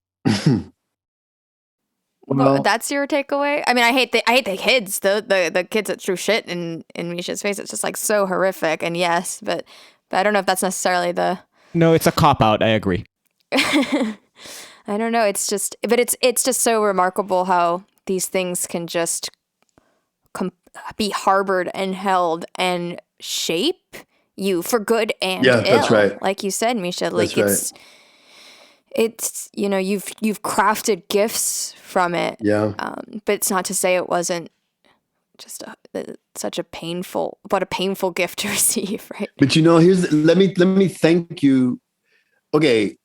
Well, that's your takeaway. I mean, I hate the kids, the kids that threw shit in Misha's face. It's just like so horrific. And yes, but I don't know if that's necessarily the. No, it's a cop out. I agree. I don't know. It's just so remarkable how these things can just be harbored and held and shape you for good and ill. That's right. Like you said, Misha, like it's you've crafted gifts from it. Yeah. But it's not to say it wasn't just such a painful gift to receive, right? But let me thank you. Okay.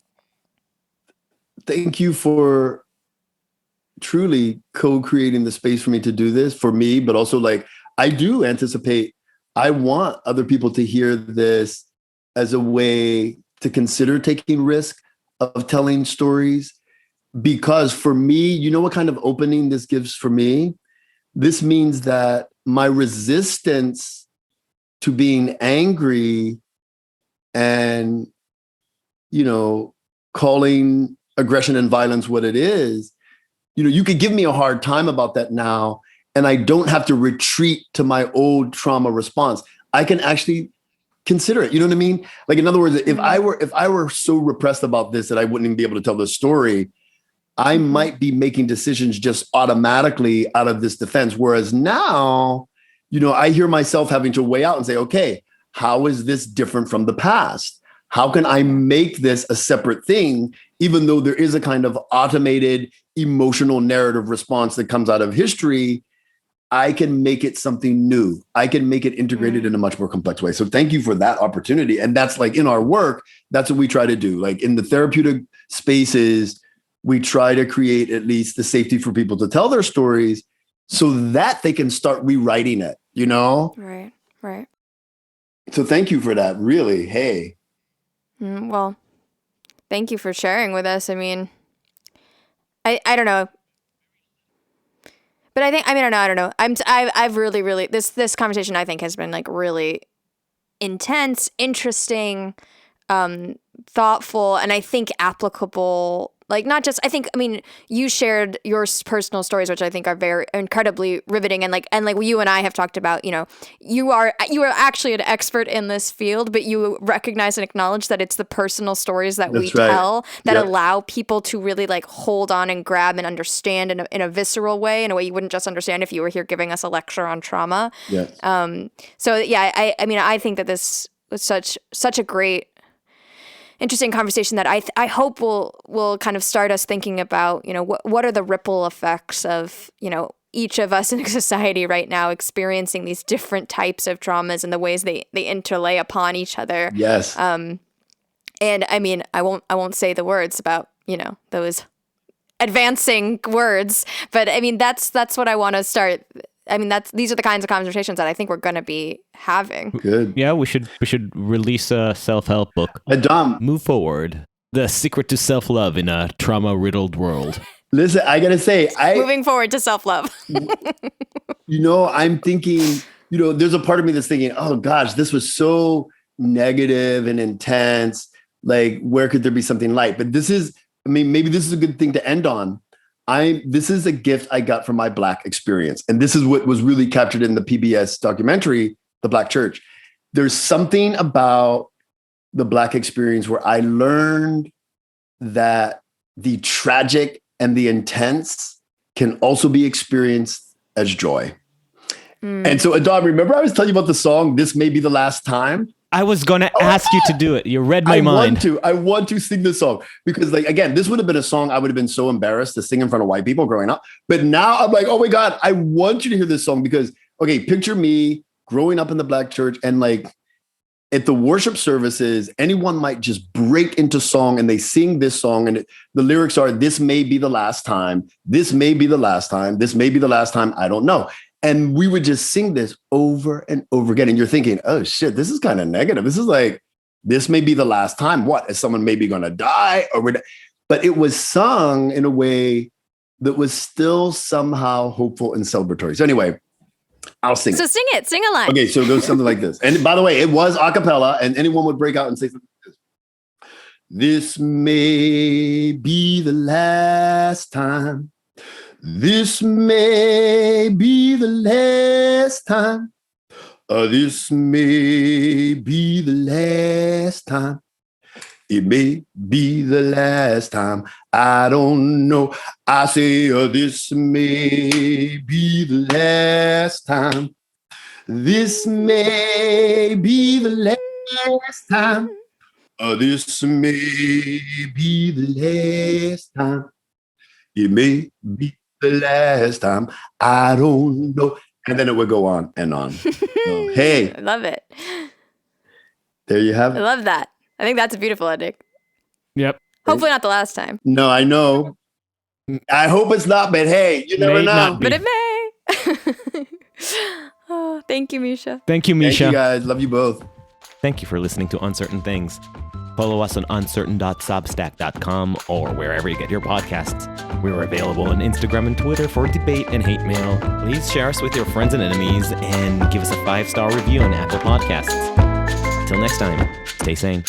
Thank you for truly co-creating the space for me to do this for me, but also like I do anticipate, I want other people to hear this as a way to consider taking risk of telling stories. Because for me, you know what kind of opening this gives for me? This means that my resistance to being angry and, calling aggression and violence what it is, you could give me a hard time about that now, and I don't have to retreat to my old trauma response. I can actually consider it. You know what I mean? Like, in other words, if I were so repressed about this that I wouldn't even be able to tell the story, I might be making decisions just automatically out of this defense. Whereas now, I hear myself having to weigh out and say, okay, how is this different from the past? How can I make this a separate thing, even though there is a kind of automated emotional narrative response that comes out of history? I can make it something new. I can make it integrated in a much more complex way. So thank you for that opportunity. And that's like in our work, that's what we try to do. Like in the therapeutic spaces, we try to create at least the safety for people to tell their stories so that they can start rewriting it, Right. So thank you for that, really. Hey. Well, thank you for sharing with us. I mean, I don't know. But I don't know. I've really, this conversation I think has been like really intense, interesting, thoughtful, and I think applicable. Like not just, you shared your personal stories, which I think are very incredibly riveting. And like you and I have talked about, you are actually an expert in this field, but you recognize and acknowledge that it's the personal stories that we tell that allow people to really like hold on and grab and understand in a visceral way, in a way you wouldn't just understand if you were here giving us a lecture on trauma. Yes. So yeah, I think that this was such a great, interesting conversation that I hope will kind of start us thinking about, what are the ripple effects of, each of us in society right now experiencing these different types of traumas and the ways they interlay upon each other. Yes. And I won't say the words about, those advancing words, but that's what I want to start. These are the kinds of conversations that I think we're going to be having. Good. Yeah, we should release a self-help book. Dom, Move Forward: The Secret to Self-Love in a Trauma-Riddled World. Listen, I got to say, moving forward to self-love. I'm thinking, there's a part of me that's thinking, oh gosh, this was so negative and intense. Like, where could there be something light? But maybe this is a good thing to end on. This is a gift I got from my Black experience. And this is what was really captured in the PBS documentary, The Black Church. There's something about the Black experience where I learned that the tragic and the intense can also be experienced as joy. And so, Adam, remember I was telling you about the song, This May Be the Last Time? I was going to ask you to do it. You read my mind. I want to sing this song because, like, again, this would have been a song I would have been so embarrassed to sing in front of white people growing up. But now I'm like, oh my God, I want you to hear this song because, okay, picture me growing up in the Black church and like at the worship services, anyone might just break into song and they sing this song. And the lyrics are, this may be the last time. This may be the last time. This may be the last time. I don't know. And we would just sing this over and over again. And you're thinking, oh shit, this is kind of negative. This is like, this may be the last time. What? Is someone maybe going to die? but it was sung in a way that was still somehow hopeful and celebratory. So anyway, I'll sing. So sing it. Sing a line. Okay, so it goes something like this. And by the way, it was a cappella, and anyone would break out and say something like this. This may be the last time. This may be the last time. This may be the last time. It may be the last time. I don't know. I say this may be the last time. This may be the last time. This may be the last time. It may be the last time. I don't know. And then it would go on and on. So, hey. I love it. There you have it. I love that. I think that's a beautiful ending. Yep. Hopefully not the last time. No, I know. I hope it's not, but hey, you never May know. not be. But it may. Oh, thank you, Misha. Thank you, Misha. Thank you guys. Love you both. Thank you for listening to Uncertain Things. Follow us on uncertain.substack.com or wherever you get your podcasts. We're available on Instagram and Twitter for debate and hate mail. Please share us with your friends and enemies and give us a 5-star review on Apple Podcasts. Until next time, stay sane.